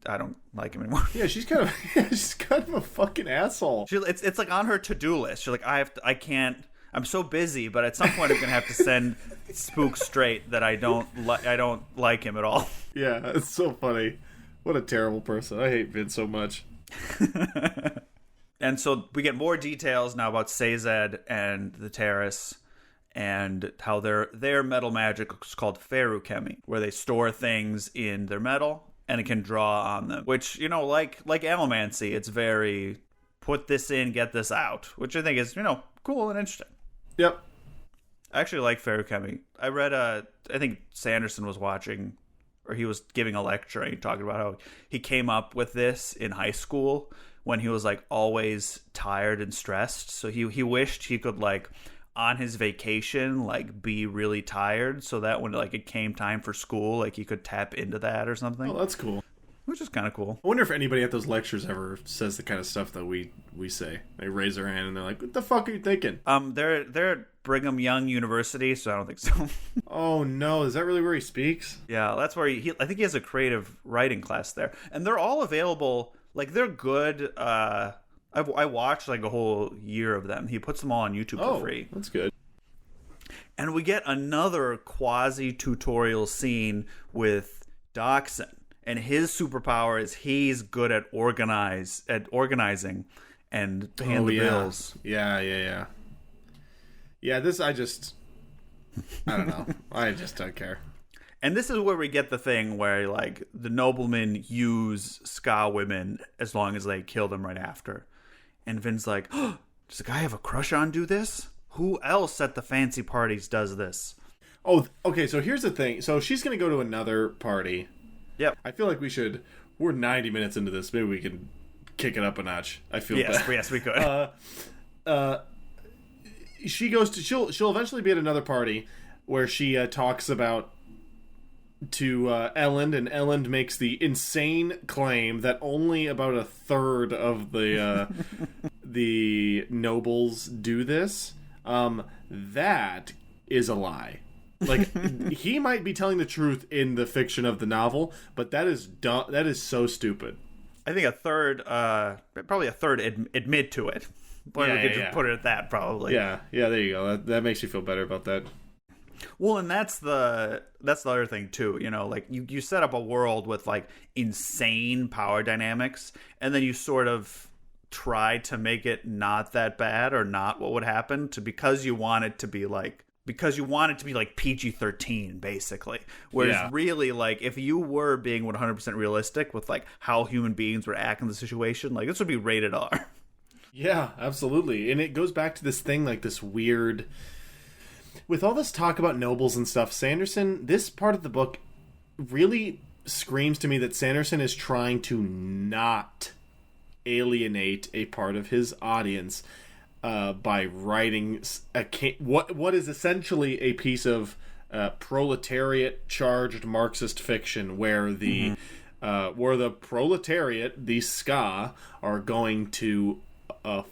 don't like him anymore. Yeah, she's kind of a fucking asshole. It's like on her to-do list. She's like, I'm so busy, but at some point I'm gonna have to send Spook straight that I don't like him at all. Yeah, it's so funny. What a terrible person. I hate Vin so much. And so we get more details now about Sazed and the Terrace, and how their metal magic is called feruchemy, where they store things in their metal and it can draw on them. Which, you know, like allomancy, it's very put this in, get this out, which I think is, you know, cool and interesting. Yep. I actually like Feruchemy. I read, I think Sanderson was watching, or he was giving a lecture, and he talking about how he came up with this in high school when he was like always tired and stressed. So he wished he could like on his vacation like be really tired, so that when like it came time for school, like he could tap into that or something. Oh, that's cool. Which is kind of cool. I wonder if anybody at those lectures ever says the kind of stuff that we say. They raise their hand and they're like, "What the fuck are you thinking?" They're at Brigham Young University, so I don't think so. Oh no, is that really where he speaks? Yeah, that's where I think he has a creative writing class there, and they're all available. Like they're good. I watched like a whole year of them. He puts them all on YouTube for free. That's good. And we get another quasi-tutorial scene with Dockson. And his superpower is he's good at organizing and paying the bills. Yeah. This I don't know. I just don't care. And this is where we get the thing where like the noblemen use ska women as long as they kill them right after. And Vin's like, oh, does the guy have a crush on do this? Who else at the fancy parties does this? Oh, okay. So here's the thing. So she's gonna go to another party. Yep. I feel like we're 90 minutes into this. Maybe we can kick it up a notch. I feel bad. Yes, we could. She goes to she'll eventually be at another party where she talks about to Elend, and Elend makes the insane claim that only about a third of the the nobles do this. That is a lie. Like, he might be telling the truth in the fiction of the novel, but that is that is so stupid. I think probably a third admit to it. But we could just put it at that, probably. Yeah, there you go. That makes you feel better about that. Well, and that's the other thing too. You know, like you set up a world with like insane power dynamics, and then you sort of try to make it not that bad or not what would happen because you want it to be like PG-13 basically. Whereas really, like, if you were being 100% realistic with like how human beings would act in the situation, like this would be rated R. Yeah, absolutely. And it goes back to this thing, like this weird, with all this talk about nobles and stuff, Sanderson, this part of the book really screams to me that Sanderson is trying to not alienate a part of his audience by writing what is essentially a piece of proletariat charged Marxist fiction where the proletariat, the ska, are going to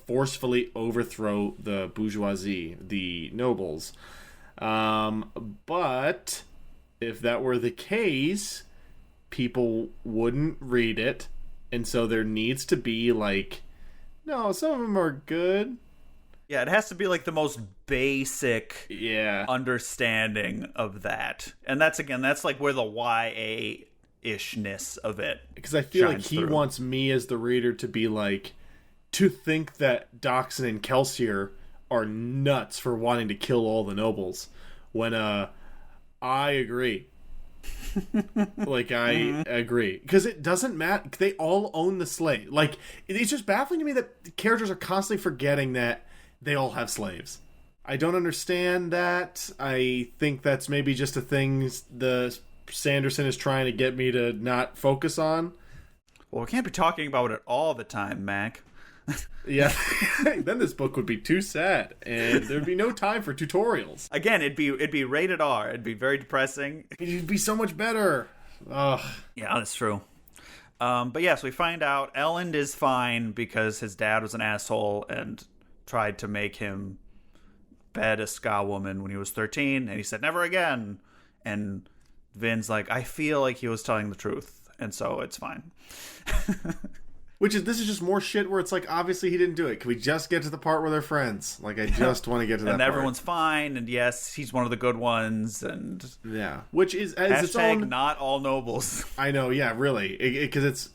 forcefully overthrow the bourgeoisie, the nobles. But if that were the case, people wouldn't read it, and so there needs to be like, no, some of them are good. Yeah, it has to be like the most basic understanding of that. And that's like where the YA-ishness of it, because I feel like he wants me as the reader to be like, to think that Dockson and Kelsier are nuts for wanting to kill all the nobles, when I agree. Like, I agree, because it doesn't matter. They all own the slave. Like, it's just baffling to me that the characters are constantly forgetting that they all have slaves. I don't understand that. I think that's maybe just a thing the Sanderson is trying to get me to not focus on. Well, we can't be talking about it all the time, Mac. Yeah. Then this book would be too sad, and there'd be no time for tutorials. Again, it'd be rated R. It'd be very depressing. It'd be so much better. Ugh. Yeah, that's true. But yes, we find out Elend is fine because his dad was an asshole and tried to make him bed a ska woman when he was 13, and he said never again. And Vin's like, I feel like he was telling the truth, and so it's fine. This is just more shit where it's like, obviously he didn't do it. Can we just get to the part where they're friends? Like, I just want to get to that and part. Everyone's fine, and yes, he's one of the good ones, and yeah, which is its own, not all nobles. I know, yeah, really, because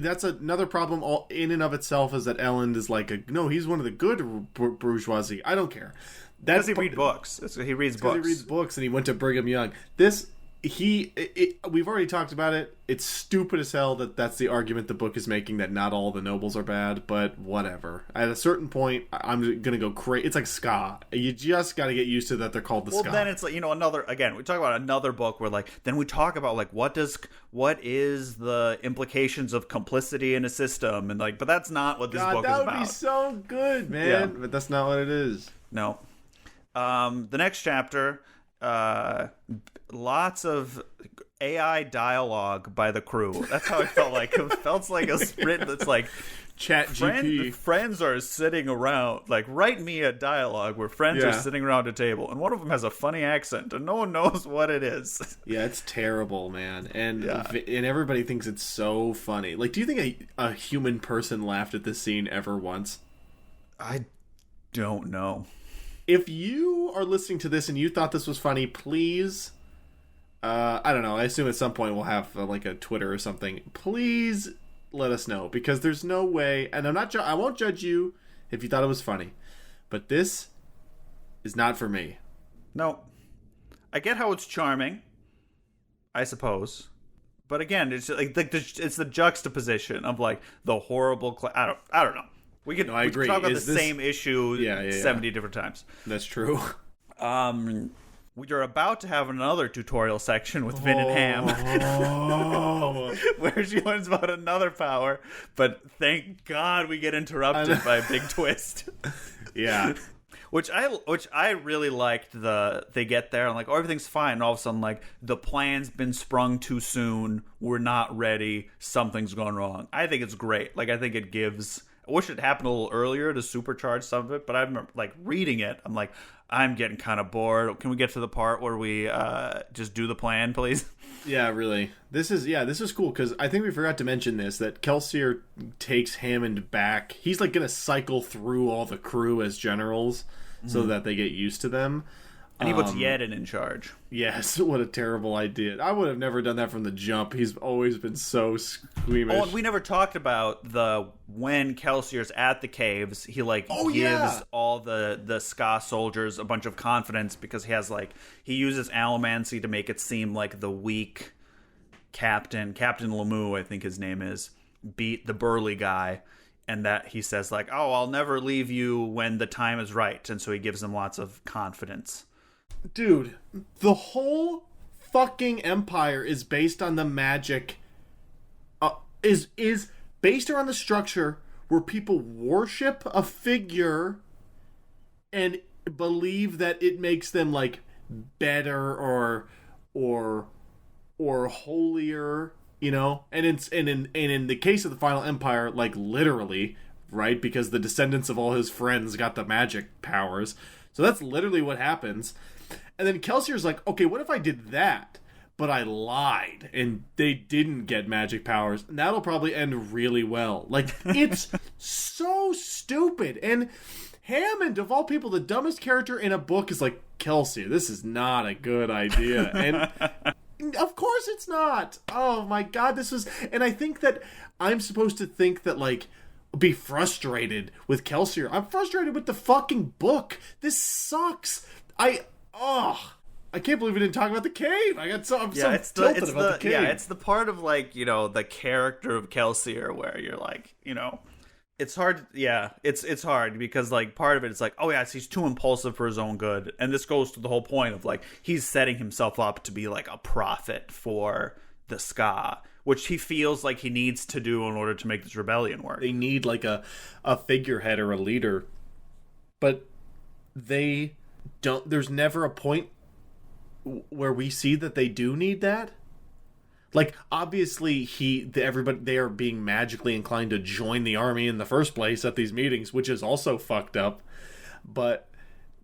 that's another problem all in and of itself, is that Elend is like, he's one of the good bourgeoisie. I don't care. Does he read books? He reads books. He reads books, and he went to Brigham Young. we've already talked about it. It's stupid as hell that's the argument the book is making, that not all the nobles are bad, but whatever. At a certain point, I'm gonna go crazy. It's like ska. You just got to get used to that they're called the ska. Well, then it's like, we talk about another book where then we talk about what is the implications of complicity in a system, and but that's not what this book is about. That would be so good, man. But that's not what it is. No. The next chapter, lots of AI dialogue by the crew. That's how it felt like. It felt like a sprint that's like, Chat GP. Friends are sitting around, write me a dialogue where friends are sitting around a table, and one of them has a funny accent, and no one knows what it is. Yeah, it's terrible, man. And everybody thinks it's so funny. Do you think a human person laughed at this scene ever once? I don't know. If you are listening to this and you thought this was funny, please, I don't know, I assume at some point we'll have a Twitter or something. Please let us know, because there's no way, and I won't judge you if you thought it was funny, but this is not for me. No. I get how it's charming, I suppose. But again, it's it's the juxtaposition of the horrible I don't know. We could talk about the same issue 70 different times. That's true. We're about to have another tutorial section with Vin and Ham, where she learns about another power, but thank God we get interrupted by a big twist. Yeah. Which I really liked. They get there and everything's fine, and all of a sudden the plan's been sprung too soon, we're not ready, something's gone wrong. I think it's great. I think it gives. I wish it happened a little earlier to supercharge some of it, but I remember reading it. I'm getting kind of bored. Can we get to the part where we just do the plan, please? Yeah, really. This is cool, because I think we forgot to mention this, that Kelsier takes Hammond back. He's gonna cycle through all the crew as generals so that they get used to them. And he puts Yedin in charge. Yes, what a terrible idea. I would have never done that from the jump. He's always been so squeamish. Oh, and we never talked about when Kelsier's at the caves, he gives all the Ska soldiers a bunch of confidence, because he has he uses allomancy to make it seem like the weak Captain Lemieux, I think his name is, beat the burly guy. And that he says oh, I'll never leave you when the time is right. And so he gives them lots of confidence. Dude, the whole fucking empire is based on the magic. Is based around the structure where people worship a figure and believe that it makes them better or holier, and in the case of the Final Empire, literally, right? Because the descendants of all his friends got the magic powers. So that's literally what happens. And then Kelsier's okay, what if I did that, but I lied and they didn't get magic powers? And that'll probably end really well. It's so stupid. And Hammond, of all people, the dumbest character in a book, is Kelsier, this is not a good idea. And of course it's not. Oh my God, and I think that I'm supposed to think that be frustrated with Kelsier. I'm frustrated with the fucking book. This sucks. I can't believe we didn't talk about the cave. I'm so tilted about the cave. Yeah, it's the part of the character of Kelsier where you're it's hard. Yeah, it's hard because part of it is oh yes, he's too impulsive for his own good, and this goes to the whole point of he's setting himself up to be a prophet for the Ska, which he feels he needs to do in order to make this rebellion work. They need a figurehead or a leader, but they don't. There's never a point where we see that they do need that. Obviously everybody, they are being magically inclined to join the army in the first place at these meetings, which is also fucked up. But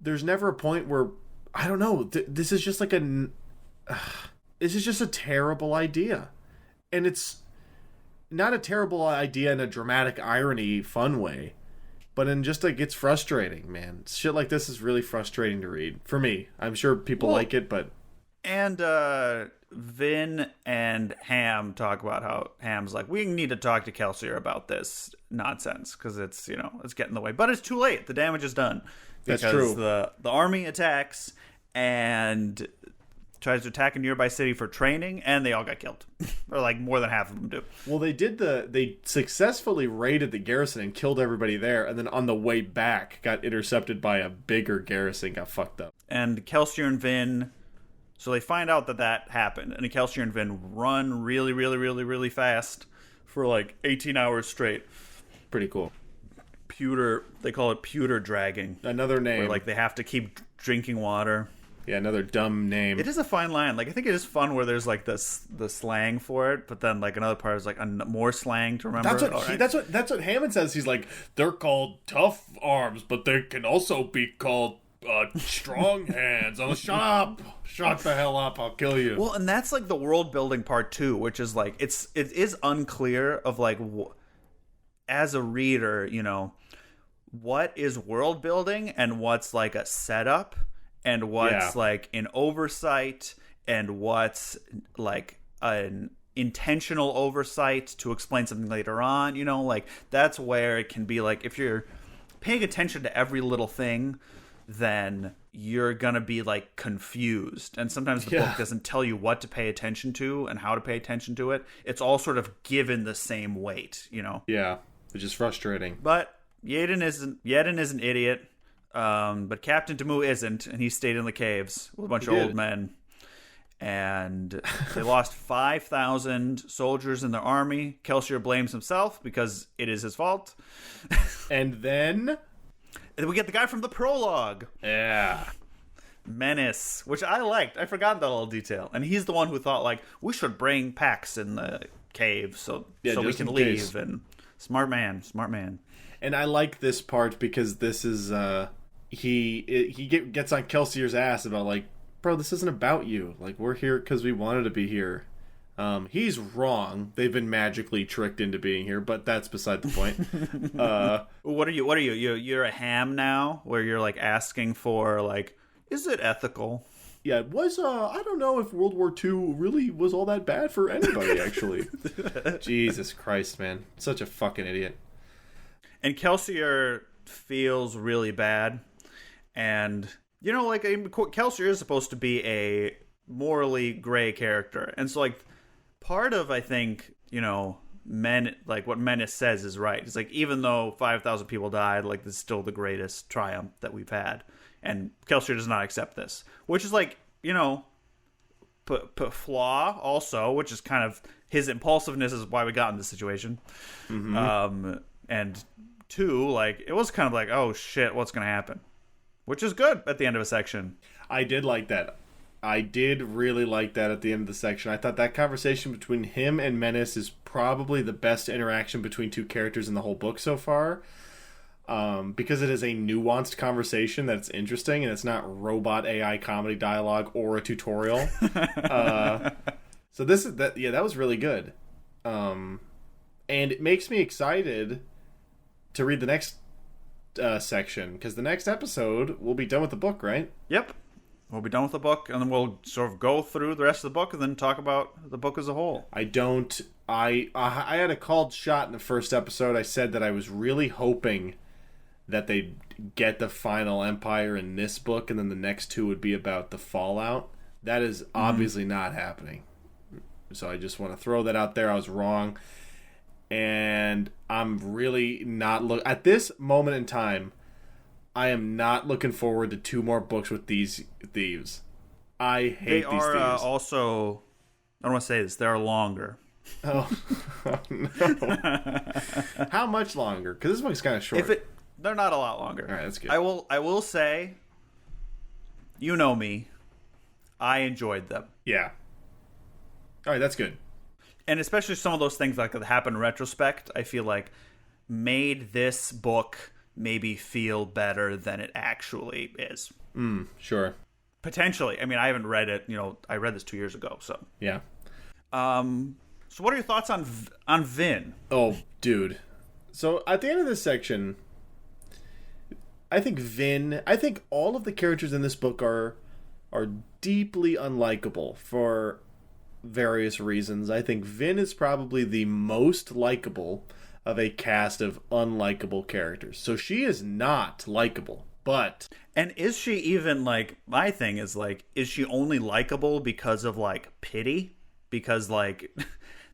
there's never a point where, I don't know, this is just this is just a terrible idea. And it's not a terrible idea in a dramatic irony fun way, but in just it's frustrating, man. Shit like this is really frustrating to read. For me. I'm sure people like it, but... And Vin and Ham talk about how Ham's we need to talk to Kelsier about this nonsense, because it's, it's getting in the way. But it's too late. The damage is done. That's true. The army attacks, and tries to attack a nearby city for training, and they all got killed. Or like more than half of them do. Well, they successfully raided the garrison and killed everybody there, and then on the way back got intercepted by a bigger garrison, got fucked up. And Kelsier and Vin, so they find out that happened, and Kelsier and Vin run really, really, really, really fast for like 18 hours straight. Pretty cool. They call it pewter dragging. Another name. Where like they have to keep drinking water. Yeah, another dumb name. It is a fine line. Like I think it is fun where there's like the slang for it, but then like another part is like more slang to remember. That's what Hammond says. He's like, they're called tough arms, but they can also be called strong hands. Oh, shut the hell up! I'll kill you. Well, and that's like the world building part too, which is like it is unclear of like as a reader, you know, what is world building and what's like a setup and what's like an oversight and what's like an intentional oversight to explain something later on, you know, like that's where it can be like if you're paying attention to every little thing, then you're gonna be like confused, and sometimes the book doesn't tell you what to pay attention to and how to pay attention to it. It's all sort of given the same weight, you know. Yeah, which is frustrating. But Yeden is an idiot, but Captain Tamu isn't, and he stayed in the caves with a bunch of old men. And they lost 5,000 soldiers in their army. Kelsier blames himself because it is his fault. And then we get the guy from the prologue. Yeah. Menace, which I liked. I forgot that little detail. And he's the one who thought, like, we should bring packs in the cave so we can leave. And smart man. And I like this part because this is, he gets on Kelsier's ass about, like, bro, this isn't about you. Like, we're here because we wanted to be here. He's wrong. They've been magically tricked into being here, but that's beside the point. What are you? You're a ham now, where you're like asking for like, is it ethical? Yeah, it was. I don't know if World War II really was all that bad for anybody. Actually, Jesus Christ, man, such a fucking idiot. And Kelsier feels really bad, and you know, like Kelsier is supposed to be a morally gray character, and so like. Part of, I think, you know, what Menace says is right. It's like, even though 5,000 people died, like, this is still the greatest triumph that we've had. And Kelsier does not accept this. Which is, like, you know, flaw also, which is kind of his impulsiveness is why we got in this situation. Mm-hmm. And two, like, it was kind of like, oh, shit, what's going to happen? Which is good at the end of a section. I did like that. I did really like that at the end of the section. I thought that conversation between him and Menace is probably the best interaction between two characters in the whole book so far. Because it is a nuanced conversation that's interesting, and it's not robot AI comedy dialogue or a tutorial. So that was really good. And it makes me excited to read the next section, because the next episode we'll be done with the book, right? Yep. We'll be done with the book, and then we'll sort of go through the rest of the book and then talk about the book as a whole. I had a called shot in the first episode. I said that I was really hoping that they'd get the final Empire in this book, and then the next two would be about the fallout. That is obviously not happening. So I just want to throw that out there. I was wrong. And I'm really not... At this moment in time... I am not looking forward to two more books with these thieves. I hate these thieves. They are also... I don't want to say this. They're longer. Oh no. How much longer? Because this book's kind of short. They're not a lot longer. All right, that's good. I will say, you know me, I enjoyed them. Yeah. All right, that's good. And especially some of those things like that happen in retrospect, I feel like made this book... maybe feel better than it actually is. Sure. Potentially. I mean, I haven't read it. You know, I read this 2 years ago, so. Yeah. So what are your thoughts on Vin? Oh, dude. So at the end of this section, I think all of the characters in this book are deeply unlikable for various reasons. I think Vin is probably the most likable of a cast of unlikable characters. So she is not likable But and is she even like, my thing is like, is she only likable because of like pity? Because like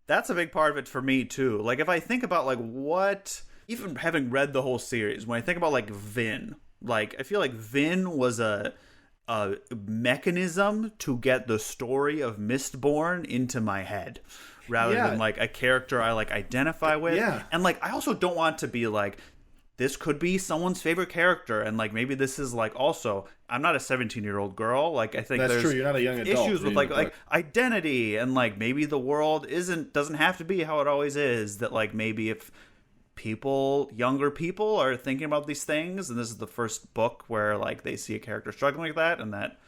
that's a big part of it for me too. Like if I think about like what, even having read the whole series, when I think about like Vin, like I feel like Vin was a mechanism to get the story of Mistborn into my head, rather than like a character I like identify with. Yeah. And like I also don't want to be like, this could be someone's favorite character, and like maybe this is like, also I'm not a 17-year-old girl. Like I think that's there's true. You're not a young adult. issues with like identity, and like maybe the world doesn't have to be how it always is. That like maybe if younger people are thinking about these things, and this is the first book where like they see a character struggling like that, and that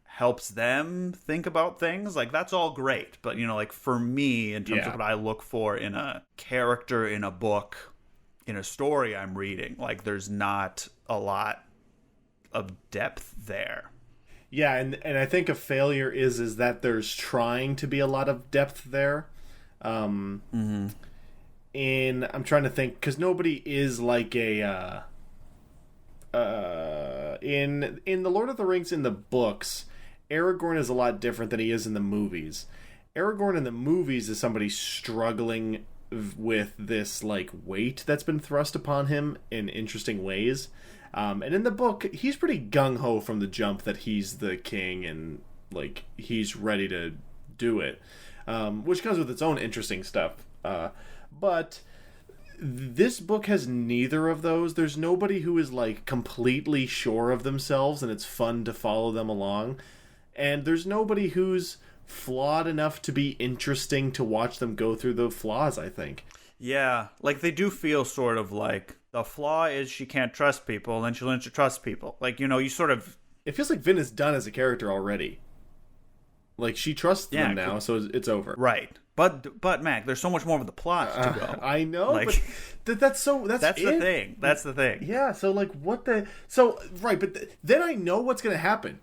helps them think about things, like that's all great. But you know, like for me, in terms of what I look for in a character in a book, in a story I'm reading, like there's not a lot of depth there. Yeah, and I think a failure is that there's trying to be a lot of depth there. I'm trying to think, because nobody is like a in the Lord of the Rings, in the books, Aragorn is a lot different than he is in the movies. Aragorn in the movies is somebody struggling with this like weight that's been thrust upon him in interesting ways. And in the book, he's pretty gung-ho from the jump that he's the king and like he's ready to do it, which comes with its own interesting stuff. But this book has neither of those. There's nobody who is like completely sure of themselves and it's fun to follow them along. And there's nobody who's flawed enough to be interesting to watch them go through the flaws, I think. Yeah, like they do feel sort of like the flaw is she can't trust people, and then she learns to trust people. Like, you know, you sort of... It feels like Vin is done as a character already. Like, she trusts them now, so it's over. Right. But Mac, there's so much more of the plot to go. I know, like, but that's the thing. That's the thing. Yeah, so like what the... So, right, but then I know what's going to happen.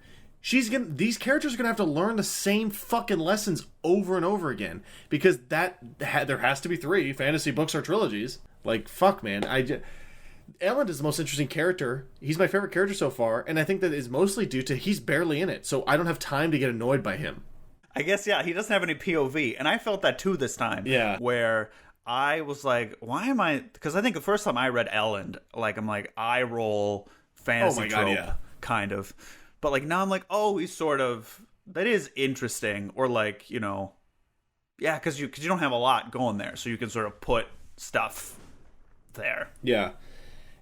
These characters are gonna have to learn the same fucking lessons over and over again, because there has to be 3 fantasy books or trilogies. Like, fuck, man. Elend is the most interesting character. He's my favorite character so far, and I think that is mostly due to he's barely in it, so I don't have time to get annoyed by him. I guess, yeah, he doesn't have any POV, and I felt that too this time. Yeah. Where I was like, why am I... Because I think the first time I read Elend, like, I'm like, eye roll fantasy trope, kind of. But like now I'm like, oh, he's sort of, that is interesting, or like, you know, yeah, because you don't have a lot going there, so you can sort of put stuff there. Yeah,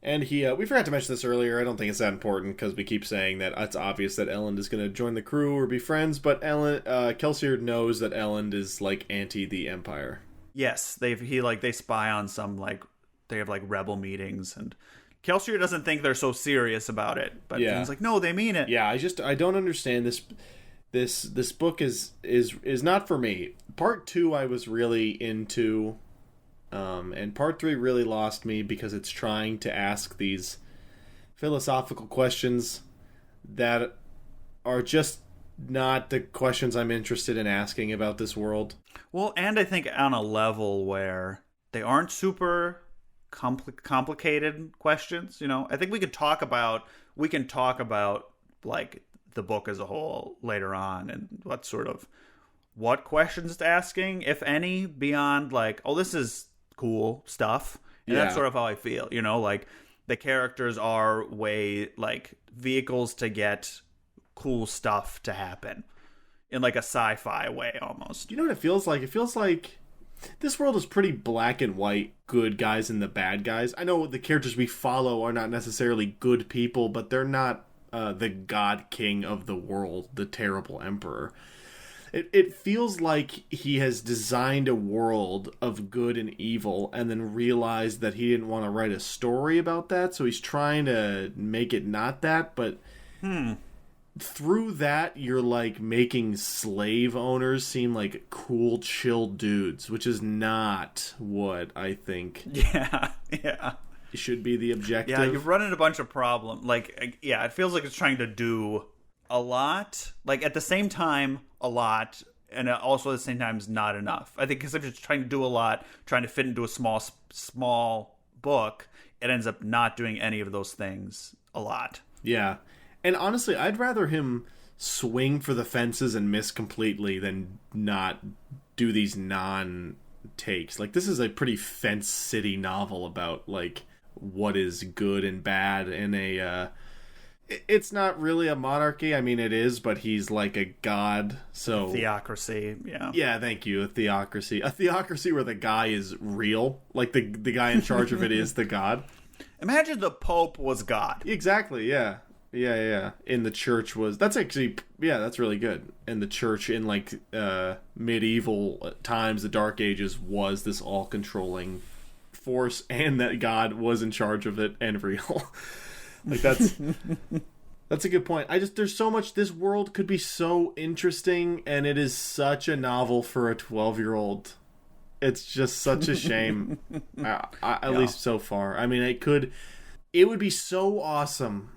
and we forgot to mention this earlier. I don't think it's that important because we keep saying that it's obvious that Elend is going to join the crew or be friends, but Kelsier knows that Elend is like anti the Empire. Yes, they spy on some, like, they have like rebel meetings, and Kelsier doesn't think they're so serious about it, but he's like, no, they mean it. Yeah, I don't understand this. This book is not for me. Part 2 I was really into, and part 3 really lost me because it's trying to ask these philosophical questions that are just not the questions I'm interested in asking about this world. Well, and I think on a level where they aren't super complicated questions, you know. I think we can talk about like the book as a whole later on, and what questions it's asking, if any, beyond like, oh, this is cool stuff. And that's sort of how I feel, you know, like the characters are like vehicles to get cool stuff to happen in like a sci-fi way almost. You know what it feels like? It feels like this world is pretty black and white, good guys and the bad guys. I know the characters we follow are not necessarily good people, but they're not the god king of the world, the terrible emperor. It feels like he has designed a world of good and evil and then realized that he didn't want to write a story about that, so he's trying to make it not that, but... Through that, you're like making slave owners seem like cool, chill dudes, which is not what I think. Yeah. Should be the objective. Yeah, you've run into a bunch of problems. Like, yeah, it feels like it's trying to do a lot. Like, at the same time, a lot, and also at the same time, is not enough. I think because if it's trying to do a lot, trying to fit into a small book, it ends up not doing any of those things a lot. Yeah. And honestly, I'd rather him swing for the fences and miss completely than not do these non-takes. Like, this is a pretty fence city novel about, like, what is good and bad in a... it's not really a monarchy. I mean, it is, but he's like a god, so... Theocracy, yeah. Yeah, thank you. A theocracy. A theocracy where the guy is real. Like, the guy in charge of it is the god. Imagine the Pope was God. Exactly, yeah. Yeah. In the church was... That's actually... Yeah, that's really good. In the church in, like, medieval times, the Dark Ages, was this all-controlling force, and that God was in charge of it and real. Like, that's a good point. There's so much... This world could be so interesting, and it is such a novel for a 12-year-old. It's just such a shame. At least so far. I mean, it would be so awesome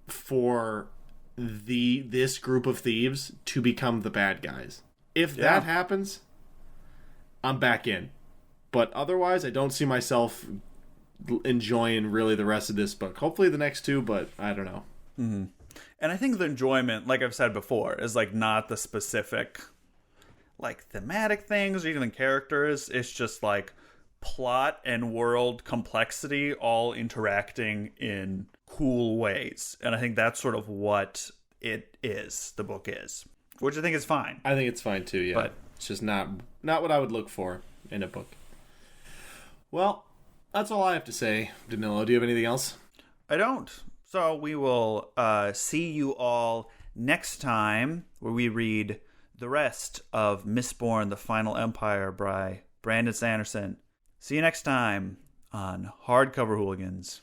for this group of thieves to become the bad guys. If that happens, I'm back in. But otherwise, I don't see myself enjoying really the rest of this book. Hopefully the next two, but I don't know. Mm-hmm. And I think the enjoyment, like I've said before, is like not the specific like thematic things or even characters. It's just like plot and world complexity all interacting in cool ways. And I think that's sort of what the book is, which I think is fine. I think it's fine too, yeah. But it's just not what I would look for in a book. Well, that's all I have to say. Danilo, do you have anything else? I don't. So we will see you all next time where we read the rest of Mistborn, The Final Empire by Brandon Sanderson. See you next time on Hardcover Hooligans.